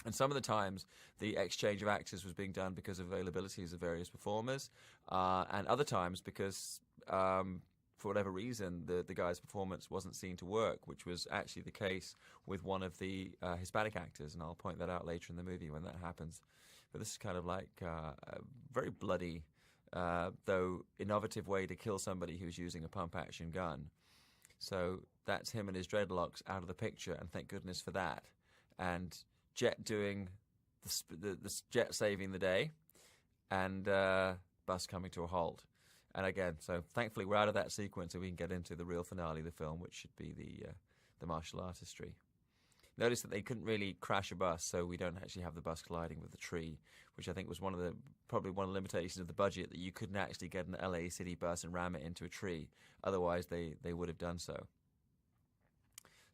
And some of the times, the exchange of actors was being done because of availabilities of various performers, and other times because, for whatever reason, the guy's performance wasn't seen to work, which was actually the case with one of the Hispanic actors, and I'll point that out later in the movie when that happens. But this is kind of like a very bloody, though innovative way to kill somebody who's using a pump-action gun. So that's him and his dreadlocks out of the picture, and thank goodness for that. And Jet doing the Jet saving the day, and bus coming to a halt. And again, so thankfully we're out of that sequence, and we can get into the real finale of the film, which should be the martial artistry. Notice that they couldn't really crash a bus, so we don't actually have the bus colliding with the tree, which I think was probably one of the limitations of the budget, that you couldn't actually get an LA City bus and ram it into a tree. Otherwise, they would have done so.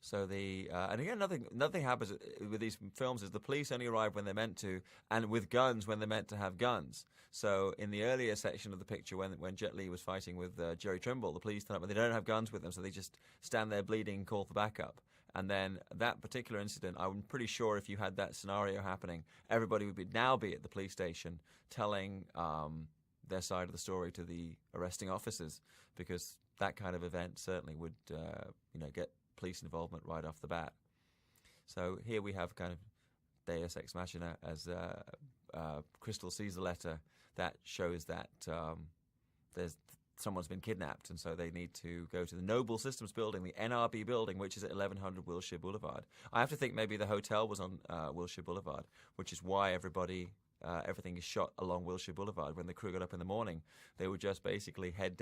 So and again, nothing happens with these films is the police only arrive when they're meant to, and with guns when they're meant to have guns. So in the earlier section of the picture, when Jet Li was fighting with Jerry Trimble, the police turn up and they don't have guns with them, so they just stand there bleeding and call for backup. And then that particular incident, I'm pretty sure if you had that scenario happening, everybody would now be at the police station telling their side of the story to the arresting officers, because that kind of event certainly would get police involvement right off the bat. So here we have kind of Deus Ex Machina, as Crystal sees the letter that shows that someone's been kidnapped, and so they need to go to the Noble Systems building, the NRB building, which is at 1100 Wilshire Boulevard. I have to think maybe the hotel was on Wilshire Boulevard, which is why everything is shot along Wilshire Boulevard. When the crew got up in the morning, they would just basically head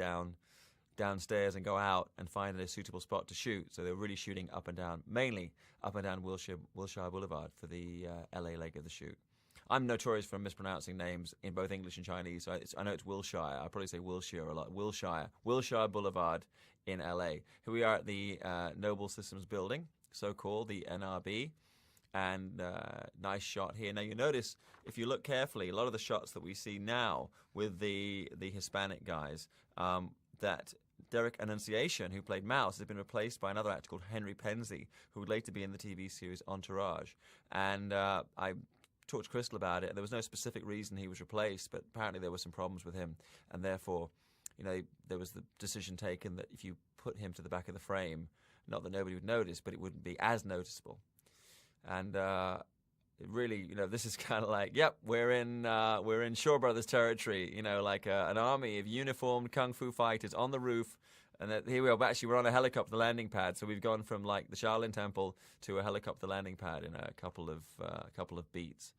downstairs and go out and find a suitable spot to shoot. So they were really shooting mainly up and down Wilshire Boulevard for the LA leg of the shoot. I'm notorious for mispronouncing names in both English and Chinese, so I know it's Wilshire. I probably say Wilshire a lot. Wilshire Boulevard in LA. Here we are at the Noble Systems building, so-called, the NRB, and nice shot here. Now you notice, if you look carefully, a lot of the shots that we see now with the Hispanic guys, that Derek Annunciation, who played Mouse, has been replaced by another actor called Henry Penzie, who would later be in the TV series Entourage. And I talked to Crystal about it, and there was no specific reason he was replaced, but apparently there were some problems with him, and therefore, there was the decision taken that if you put him to the back of the frame, not that nobody would notice, but it wouldn't be as noticeable. And it really, this is kind of like, yep, we're in Shaw Brothers territory, like an army of uniformed kung fu fighters on the roof. And here we are. Actually, we're on a helicopter landing pad, so we've gone from like the Shaolin Temple to a helicopter landing pad in a couple of beats.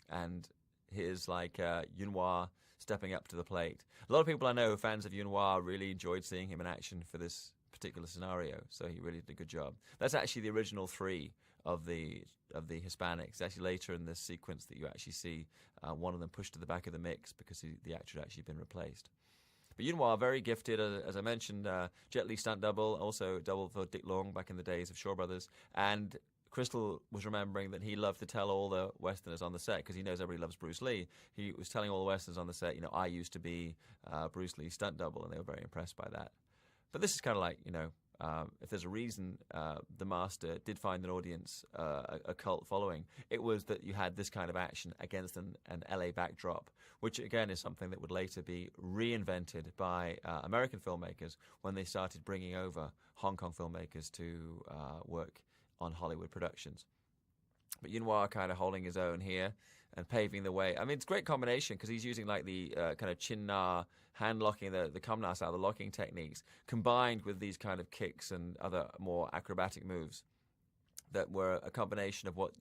And here's like Yuen stepping up to the plate. A lot of people I know, fans of Yuen, really enjoyed seeing him in action for this particular scenario. So he really did a good job. That's actually the original three of the Hispanics. Actually, later in this sequence that you actually see one of them pushed to the back of the mix because the actor had actually been replaced. But Yuen, very gifted, as I mentioned, Jet Li stunt double, also double for Dick Long back in the days of Shaw Brothers. And Crystal was remembering that he loved to tell all the Westerners on the set, because he knows everybody loves Bruce Lee. He was telling all the Westerners on the set, I used to be Bruce Lee's stunt double, and they were very impressed by that. But this is kind of like, if there's a reason the Master did find an audience, a cult following, it was that you had this kind of action against an LA backdrop, which again is something that would later be reinvented by American filmmakers when they started bringing over Hong Kong filmmakers to work on Hollywood productions. But Yuen Wah kind of holding his own here and paving the way. I mean, it's a great combination because he's using like the kind of chin na, hand locking, the kum na style, the locking techniques, combined with these kind of kicks and other more acrobatic moves that were a combination of what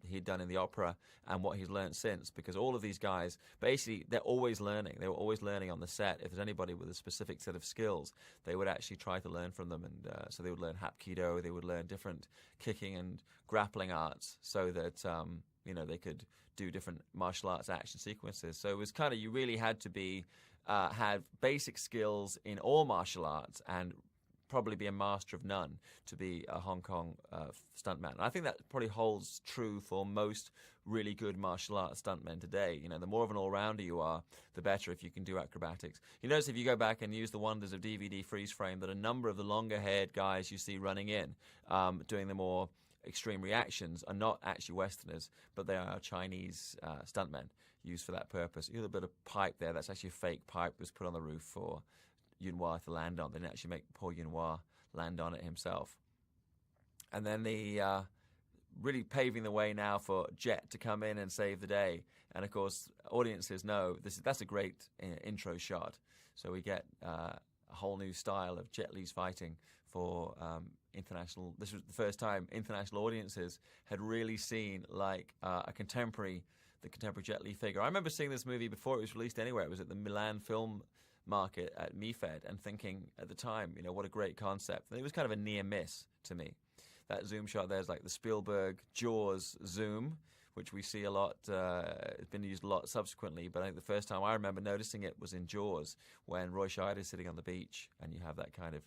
he'd done in the opera and what he's learned since. Because all of these guys, basically, they're always learning. They were always learning on the set. If there's anybody with a specific set of skills, they would actually try to learn from them. And so they would learn Hapkido, they would learn different kicking and grappling arts so that, they could do different martial arts action sequences. So it was kind of, you really had to be, have basic skills in all martial arts and probably be a master of none to be a Hong Kong stuntman. And I think that probably holds true for most really good martial arts stuntmen today. The more of an all-rounder you are, the better if you can do acrobatics. You notice if you go back and use the wonders of DVD freeze frame that a number of the longer-haired guys you see running in, doing the more extreme reactions, are not actually Westerners, but they are Chinese stuntmen used for that purpose. You have a bit of pipe there. That's actually a fake pipe that was put on the roof for Yuen Wah to land on. They didn't actually make poor Yuen Wah land on it himself. And then the really paving the way now for Jet to come in and save the day. And of course, audiences know that's a great intro shot. So we get a whole new style of Jet Li's fighting for international. This was the first time international audiences had really seen like the contemporary Jet Li figure. I remember seeing this movie before it was released anywhere. It was at the Milan Film Market at MIFED and thinking at the time, what a great concept. And it was kind of a near miss to me. That zoom shot there is like the Spielberg Jaws zoom, which we see a lot. It's been used a lot subsequently, but I think the first time I remember noticing it was in Jaws when Roy Scheider is sitting on the beach and you have that kind of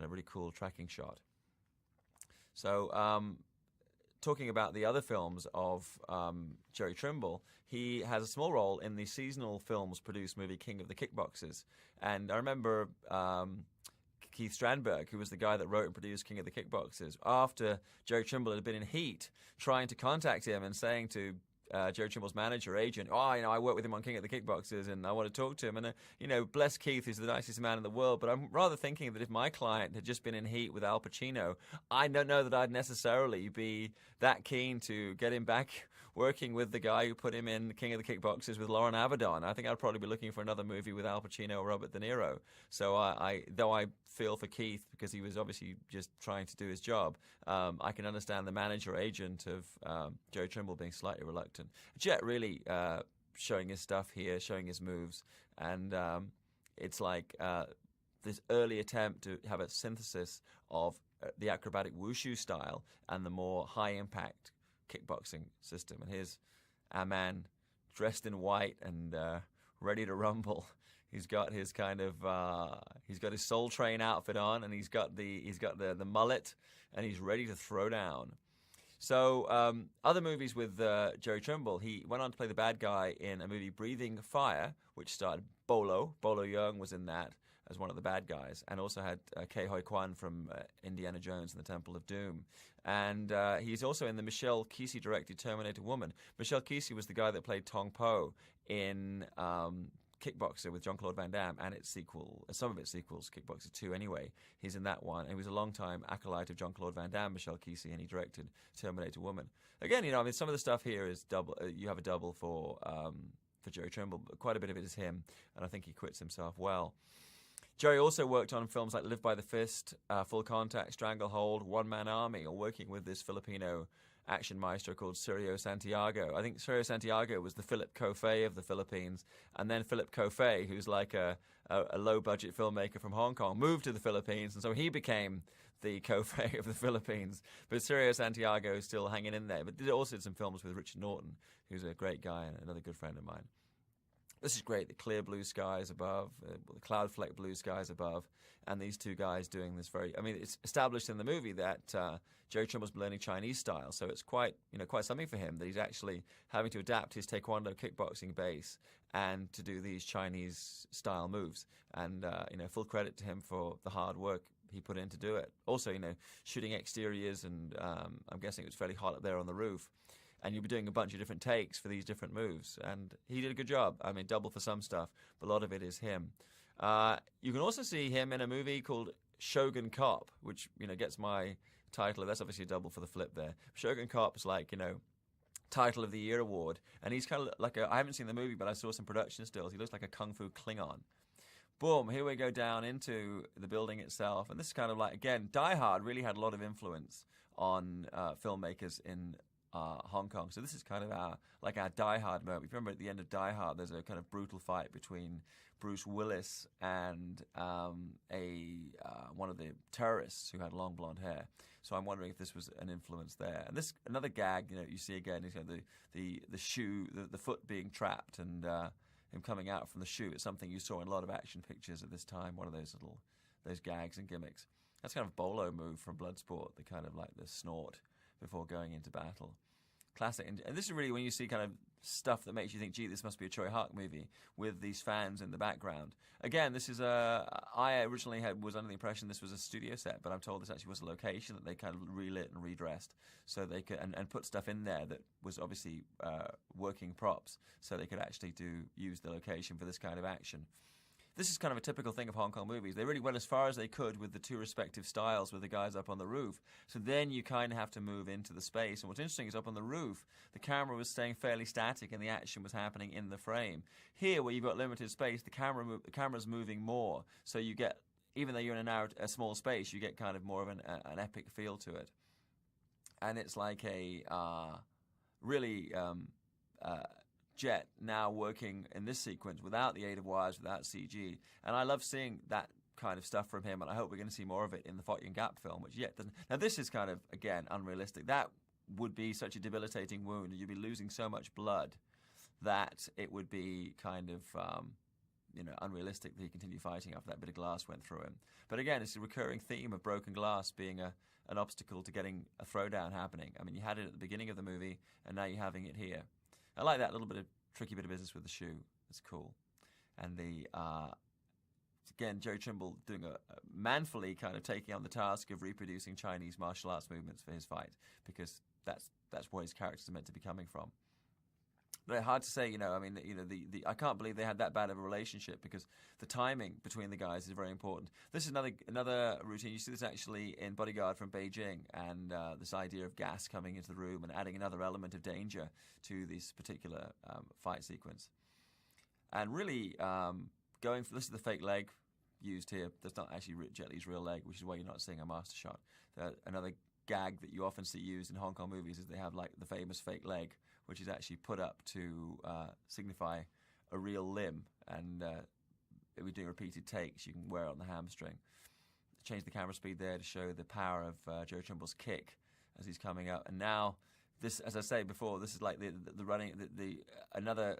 really cool tracking shot. So talking about the other films of Jerry Trimble, he has a small role in the seasonal films produced movie King of the Kickboxers. And I remember Keith Strandberg, who was the guy that wrote and produced King of the Kickboxers, after Jerry Trimble had been in heat, trying to contact him and saying to Jerry Trimble's manager, agent, I work with him on King of the Kickboxers and I want to talk to him. And, bless Keith, who's the nicest man in the world, but I'm rather thinking that if my client had just been in heat with Al Pacino, I don't know that I'd necessarily be that keen to get him back working with the guy who put him in King of the Kickboxers with Lauren Avedon. I think I'd probably be looking for another movie with Al Pacino or Robert De Niro. So though I feel for Keith because he was obviously just trying to do his job, I can understand the manager agent of Jerry Trimble being slightly reluctant. Jet really showing his stuff here, showing his moves, and it's like this early attempt to have a synthesis of the acrobatic wushu style and the more high-impact kickboxing system. And here's our man dressed in white and ready to rumble. He's got his he's got his Soul Train outfit on, and he's got the mullet, and he's ready to throw down. So other movies with Jerry Trimble, he went on to play the bad guy in a movie Breathing Fire, which starred Bolo. Bolo Yeung was in that as one of the bad guys, and also had Ke Huy Quan from Indiana Jones and the Temple of Doom. And he's also in the Michelle Kesey directed Terminator Woman. Michelle Kesey was the guy that played Tong Po in Kickboxer with Jean-Claude Van Damme and its sequel, some of its sequels, Kickboxer 2 anyway. He's in that one. And he was a long-time acolyte of Jean-Claude Van Damme, Michelle Kesey, and he directed Terminator Woman. Again, some of the stuff here is double. You have a double for Jerry Trimble, but quite a bit of it is him, and I think he quits himself well. Jerry also worked on films like Live by the Fist, Full Contact, Stranglehold, One Man Army, or working with this Filipino action maestro called Sergio Santiago. I think Sergio Santiago was the Philip Coffey of the Philippines, and then Philip Coffey, who's like a low-budget filmmaker from Hong Kong, moved to the Philippines, and so he became the Coffey of the Philippines. But Sergio Santiago is still hanging in there. But also did some films with Richard Norton, who's a great guy and another good friend of mine. This is great, the clear blue skies above, the cloud fleck blue skies above, and these two guys doing this it's established in the movie that Jerry Trimble's learning Chinese style, so it's quite something for him that he's actually having to adapt his Taekwondo kickboxing base and to do these Chinese style moves. And, full credit to him for the hard work he put in to do it. Also, shooting exteriors, and I'm guessing it was fairly hot up there on the roof. And you'll be doing a bunch of different takes for these different moves. And he did a good job. I mean, double for some stuff, but a lot of it is him. You can also see him in a movie called Shogun Cop, which, gets my title. That's obviously a double for the flip there. Shogun Cop is like, Title of the Year award. And he's kind of like I haven't seen the movie, but I saw some production stills. He looks like a Kung Fu Klingon. Boom, here we go down into the building itself. And this is kind of like, again, Die Hard really had a lot of influence on filmmakers in Hong Kong. So this is kind of our Die Hard moment. If you remember at the end of Die Hard, there's a kind of brutal fight between Bruce Willis and one of the terrorists who had long blonde hair. So I'm wondering if this was an influence there. And this another gag, you see again is the shoe, the foot being trapped, and him coming out from the shoe. It's something you saw in a lot of action pictures at this time. One of those gags and gimmicks. That's kind of a bolo move from Bloodsport. The kind of like the snort before going into battle. Classic. And this is really when you see kind of stuff that makes you think, gee, this must be a Choi Hark movie with these fans in the background. Again, this is I originally was under the impression this was a studio set, but I'm told this actually was a location that they kind of relit and redressed so they could, and put stuff in there that was obviously working props so they could actually use the location for this kind of action. This is kind of a typical thing of Hong Kong movies. They really went as far as they could with the two respective styles with the guys up on the roof. So then you kind of have to move into the space. And what's interesting is up on the roof, the camera was staying fairly static and the action was happening in the frame. Here, where you've got limited space, the camera's moving more. So you get, even though you're in a small space, you get kind of more of an epic feel to it. And it's like a really... Jet now working in this sequence without the aid of wires, without CG. And I love seeing that kind of stuff from him, and I hope we're going to see more of it in the Fot Yuen Gap film, which yet doesn't. Now, this is kind of, again, unrealistic. That would be such a debilitating wound, and you'd be losing so much blood that it would be kind of, unrealistic that he continued fighting after that bit of glass went through him. But again, it's a recurring theme of broken glass being an obstacle to getting a throwdown happening. I mean, you had it at the beginning of the movie, and now you're having it here. I like that little bit of tricky bit of business with the shoe. It's cool. And again, Jerry Trimble doing a manfully kind of taking on the task of reproducing Chinese martial arts movements for his fight, because that's where his characters are meant to be coming from. But hard to say, I can't believe they had that bad of a relationship, because the timing between the guys is very important. This is another routine. You see this actually in Bodyguard from Beijing, and this idea of gas coming into the room and adding another element of danger to this particular fight sequence. And really going for, this is the fake leg used here. That's not actually Jet Li's real leg, which is why you're not seeing a master shot. Another gag that you often see used in Hong Kong movies is they have like the famous fake leg, which is actually put up to signify a real limb, and if we're doing repeated takes, you can wear it on the hamstring. Change the camera speed there to show the power of Jerry Trimble's kick as he's coming up. And now, this, as I say before, this is like the running, another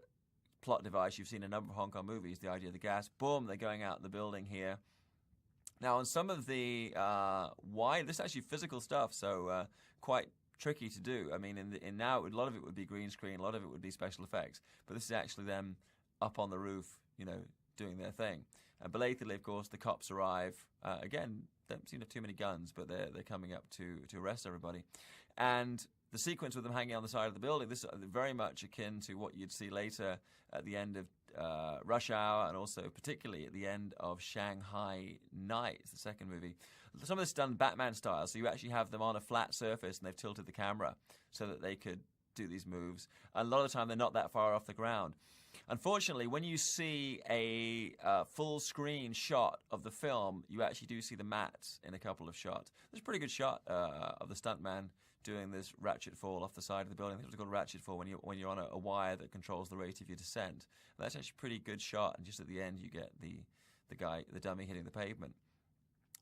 plot device you've seen in a number of Hong Kong movies, the idea of the gas. Boom, they're going out the building here. Now, on some of the this is actually physical stuff, so quite tricky to do. I mean, in now, a lot of it would be green screen, a lot of it would be special effects, but this is actually them up on the roof, doing their thing. And belatedly, of course, the cops arrive. Again, don't seem to have too many guns, but they're coming up to arrest everybody. And the sequence with them hanging on the side of the building, this is very much akin to what you'd see later at the end of Rush Hour, and also particularly at the end of Shanghai Nights, the second movie. Some of this done Batman style, so you actually have them on a flat surface and they've tilted the camera so that they could do these moves. And a lot of the time they're not that far off the ground. Unfortunately, when you see a full screen shot of the film, you actually do see the mats in a couple of shots. There's a pretty good shot of the stuntman doing this ratchet fall off the side of the building. I think it's called ratchet fall when you're on a wire that controls the rate of your descent. And that's actually a pretty good shot, and just at the end you get the dummy hitting the pavement.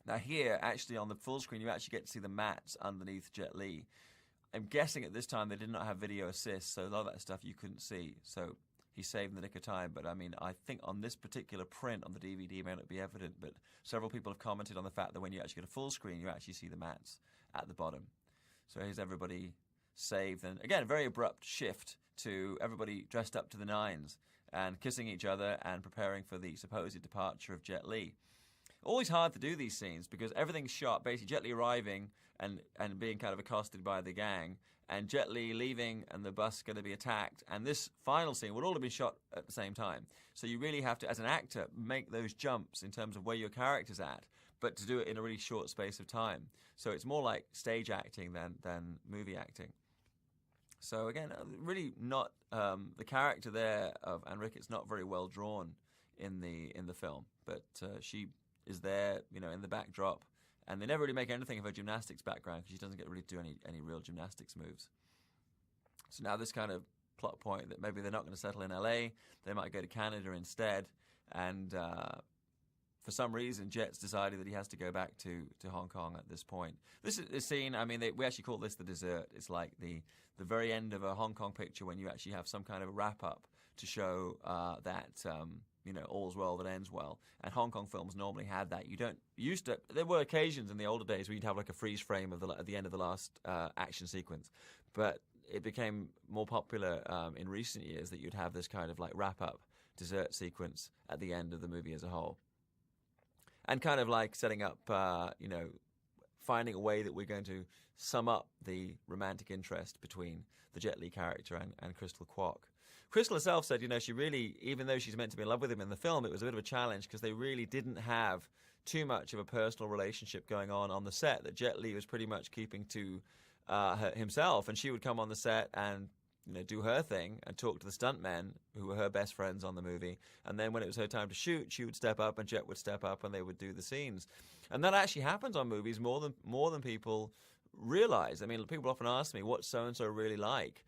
Now here, actually on the full screen, you actually get to see the mats underneath Jet Li. I'm guessing at this time they did not have video assist, so a lot of that stuff you couldn't see. So he saved in the nick of time. But I mean, I think on this particular print on the DVD, it may not be evident, but several people have commented on the fact that when you actually get a full screen, you actually see the mats at the bottom. So here's everybody saved. And again, a very abrupt shift to everybody dressed up to the nines and kissing each other and preparing for the supposed departure of Jet Li. Always hard to do these scenes because everything's shot basically Jet Li arriving and being kind of accosted by the gang, and Jet Li leaving and the bus going to be attacked, and this final scene would all have been shot at the same time. So you really have to, as an actor, make those jumps in terms of where your character's at, but to do it in a really short space of time. So it's more like stage acting than movie acting. So again, really not the character there of Anne Rickett's not very well drawn in the film, but she is there, in the backdrop, and they never really make anything of her gymnastics background because she doesn't get really do any real gymnastics moves. So now this kind of plot point that maybe they're not going to settle in LA, they might go to Canada instead, and for some reason Jet's decided that he has to go back to Hong Kong at this point. This is a scene, I mean, we actually call this the dessert. It's like the very end of a Hong Kong picture when you actually have some kind of a wrap-up to show that all's well that ends well. And Hong Kong films normally had that. There were occasions in the older days where you'd have like a freeze frame at the end of the last action sequence, but it became more popular in recent years that you'd have this kind of like wrap-up dessert sequence at the end of the movie as a whole. And kind of like setting up, finding a way that we're going to sum up the romantic interest between the Jet Li character and Crystal Kwok. Crystal herself said, she really, even though she's meant to be in love with him in the film, it was a bit of a challenge because they really didn't have too much of a personal relationship going on the set, that Jet Li was pretty much keeping to himself, and she would come on the set and do her thing and talk to the stuntmen who were her best friends on the movie. And then when it was her time to shoot, she would step up and Jet would step up and they would do the scenes. And that actually happens on movies more than people realize. I mean, people often ask me, what's so-and-so really like?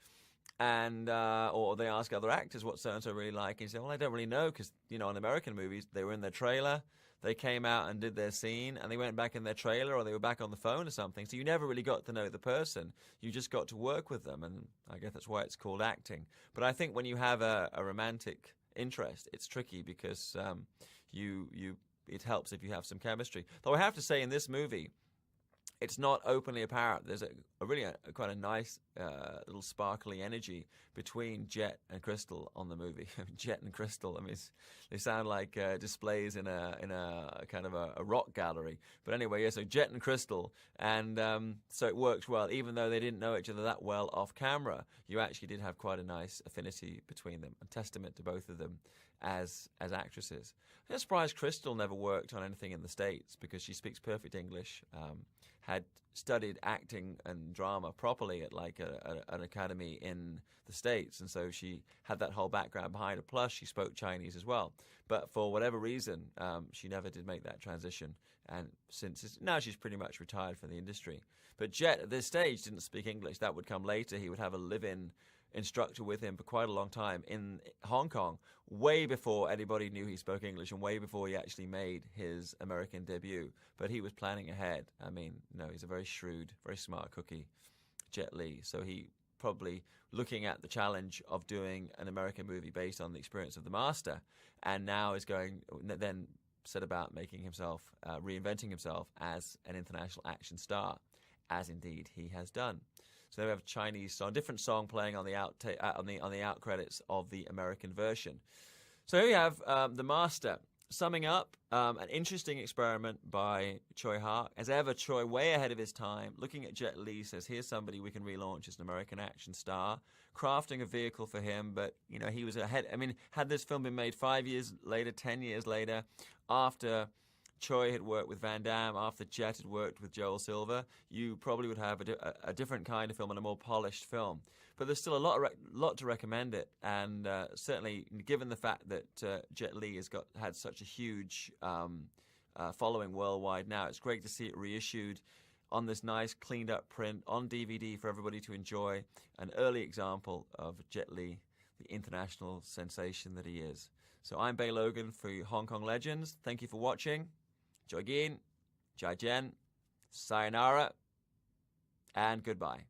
And or they ask other actors what so-and-so really like. And you say, well, I don't really know because, in American movies, they were in their trailer, they came out and did their scene, and they went back in their trailer or they were back on the phone or something. So you never really got to know the person. You just got to work with them, and I guess that's why it's called acting. But I think when you have a romantic interest, it's tricky because it helps if you have some chemistry. Though I have to say, in this movie, it's not openly apparent. There's quite a nice little sparkly energy between Jet and Crystal on the movie. Jet and Crystal, I mean, they sound like displays in a kind of a rock gallery. But anyway, yeah, so Jet and Crystal, and so it works well. Even though they didn't know each other that well off camera, you actually did have quite a nice affinity between them, a testament to both of them as actresses. I'm surprised Crystal never worked on anything in the States because she speaks perfect English, had studied acting and drama properly at like an academy in the States, and so she had that whole background behind her. Plus, she spoke Chinese as well. But for whatever reason, she never did make that transition, and now she's pretty much retired from the industry. But Jet, at this stage, didn't speak English. That would come later. He would have a live-in instructor with him for quite a long time in Hong Kong, way before anybody knew he spoke English and way before he actually made his American debut. But he was planning ahead. I mean, he's a very shrewd, very smart cookie, Jet Li. So he probably looking at the challenge of doing an American movie based on the experience of The Master, and now is then set about making himself, reinventing himself as an international action star, as indeed he has done. So they have a Chinese song, different song playing on the out credits of the American version. So here we have The Master. Summing up, an interesting experiment by Choi Hark. As ever, Choi way ahead of his time. Looking at Jet Li, says, here's somebody we can relaunch as an American action star. Crafting a vehicle for him, but, he was ahead. I mean, had this film been made 5 years later, 10 years later, after Choi had worked with Van Damme, after Jet had worked with Joel Silver, you probably would have a different kind of film and a more polished film. But there's still a lot to recommend it, and certainly given the fact that Jet Li had such a huge following worldwide now, it's great to see it reissued on this nice cleaned up print on DVD for everybody to enjoy. An early example of Jet Li, the international sensation that he is. So I'm Bay Logan for Hong Kong Legends. Thank you for watching. Joy Gin, Jai Jen, Sayonara, and goodbye.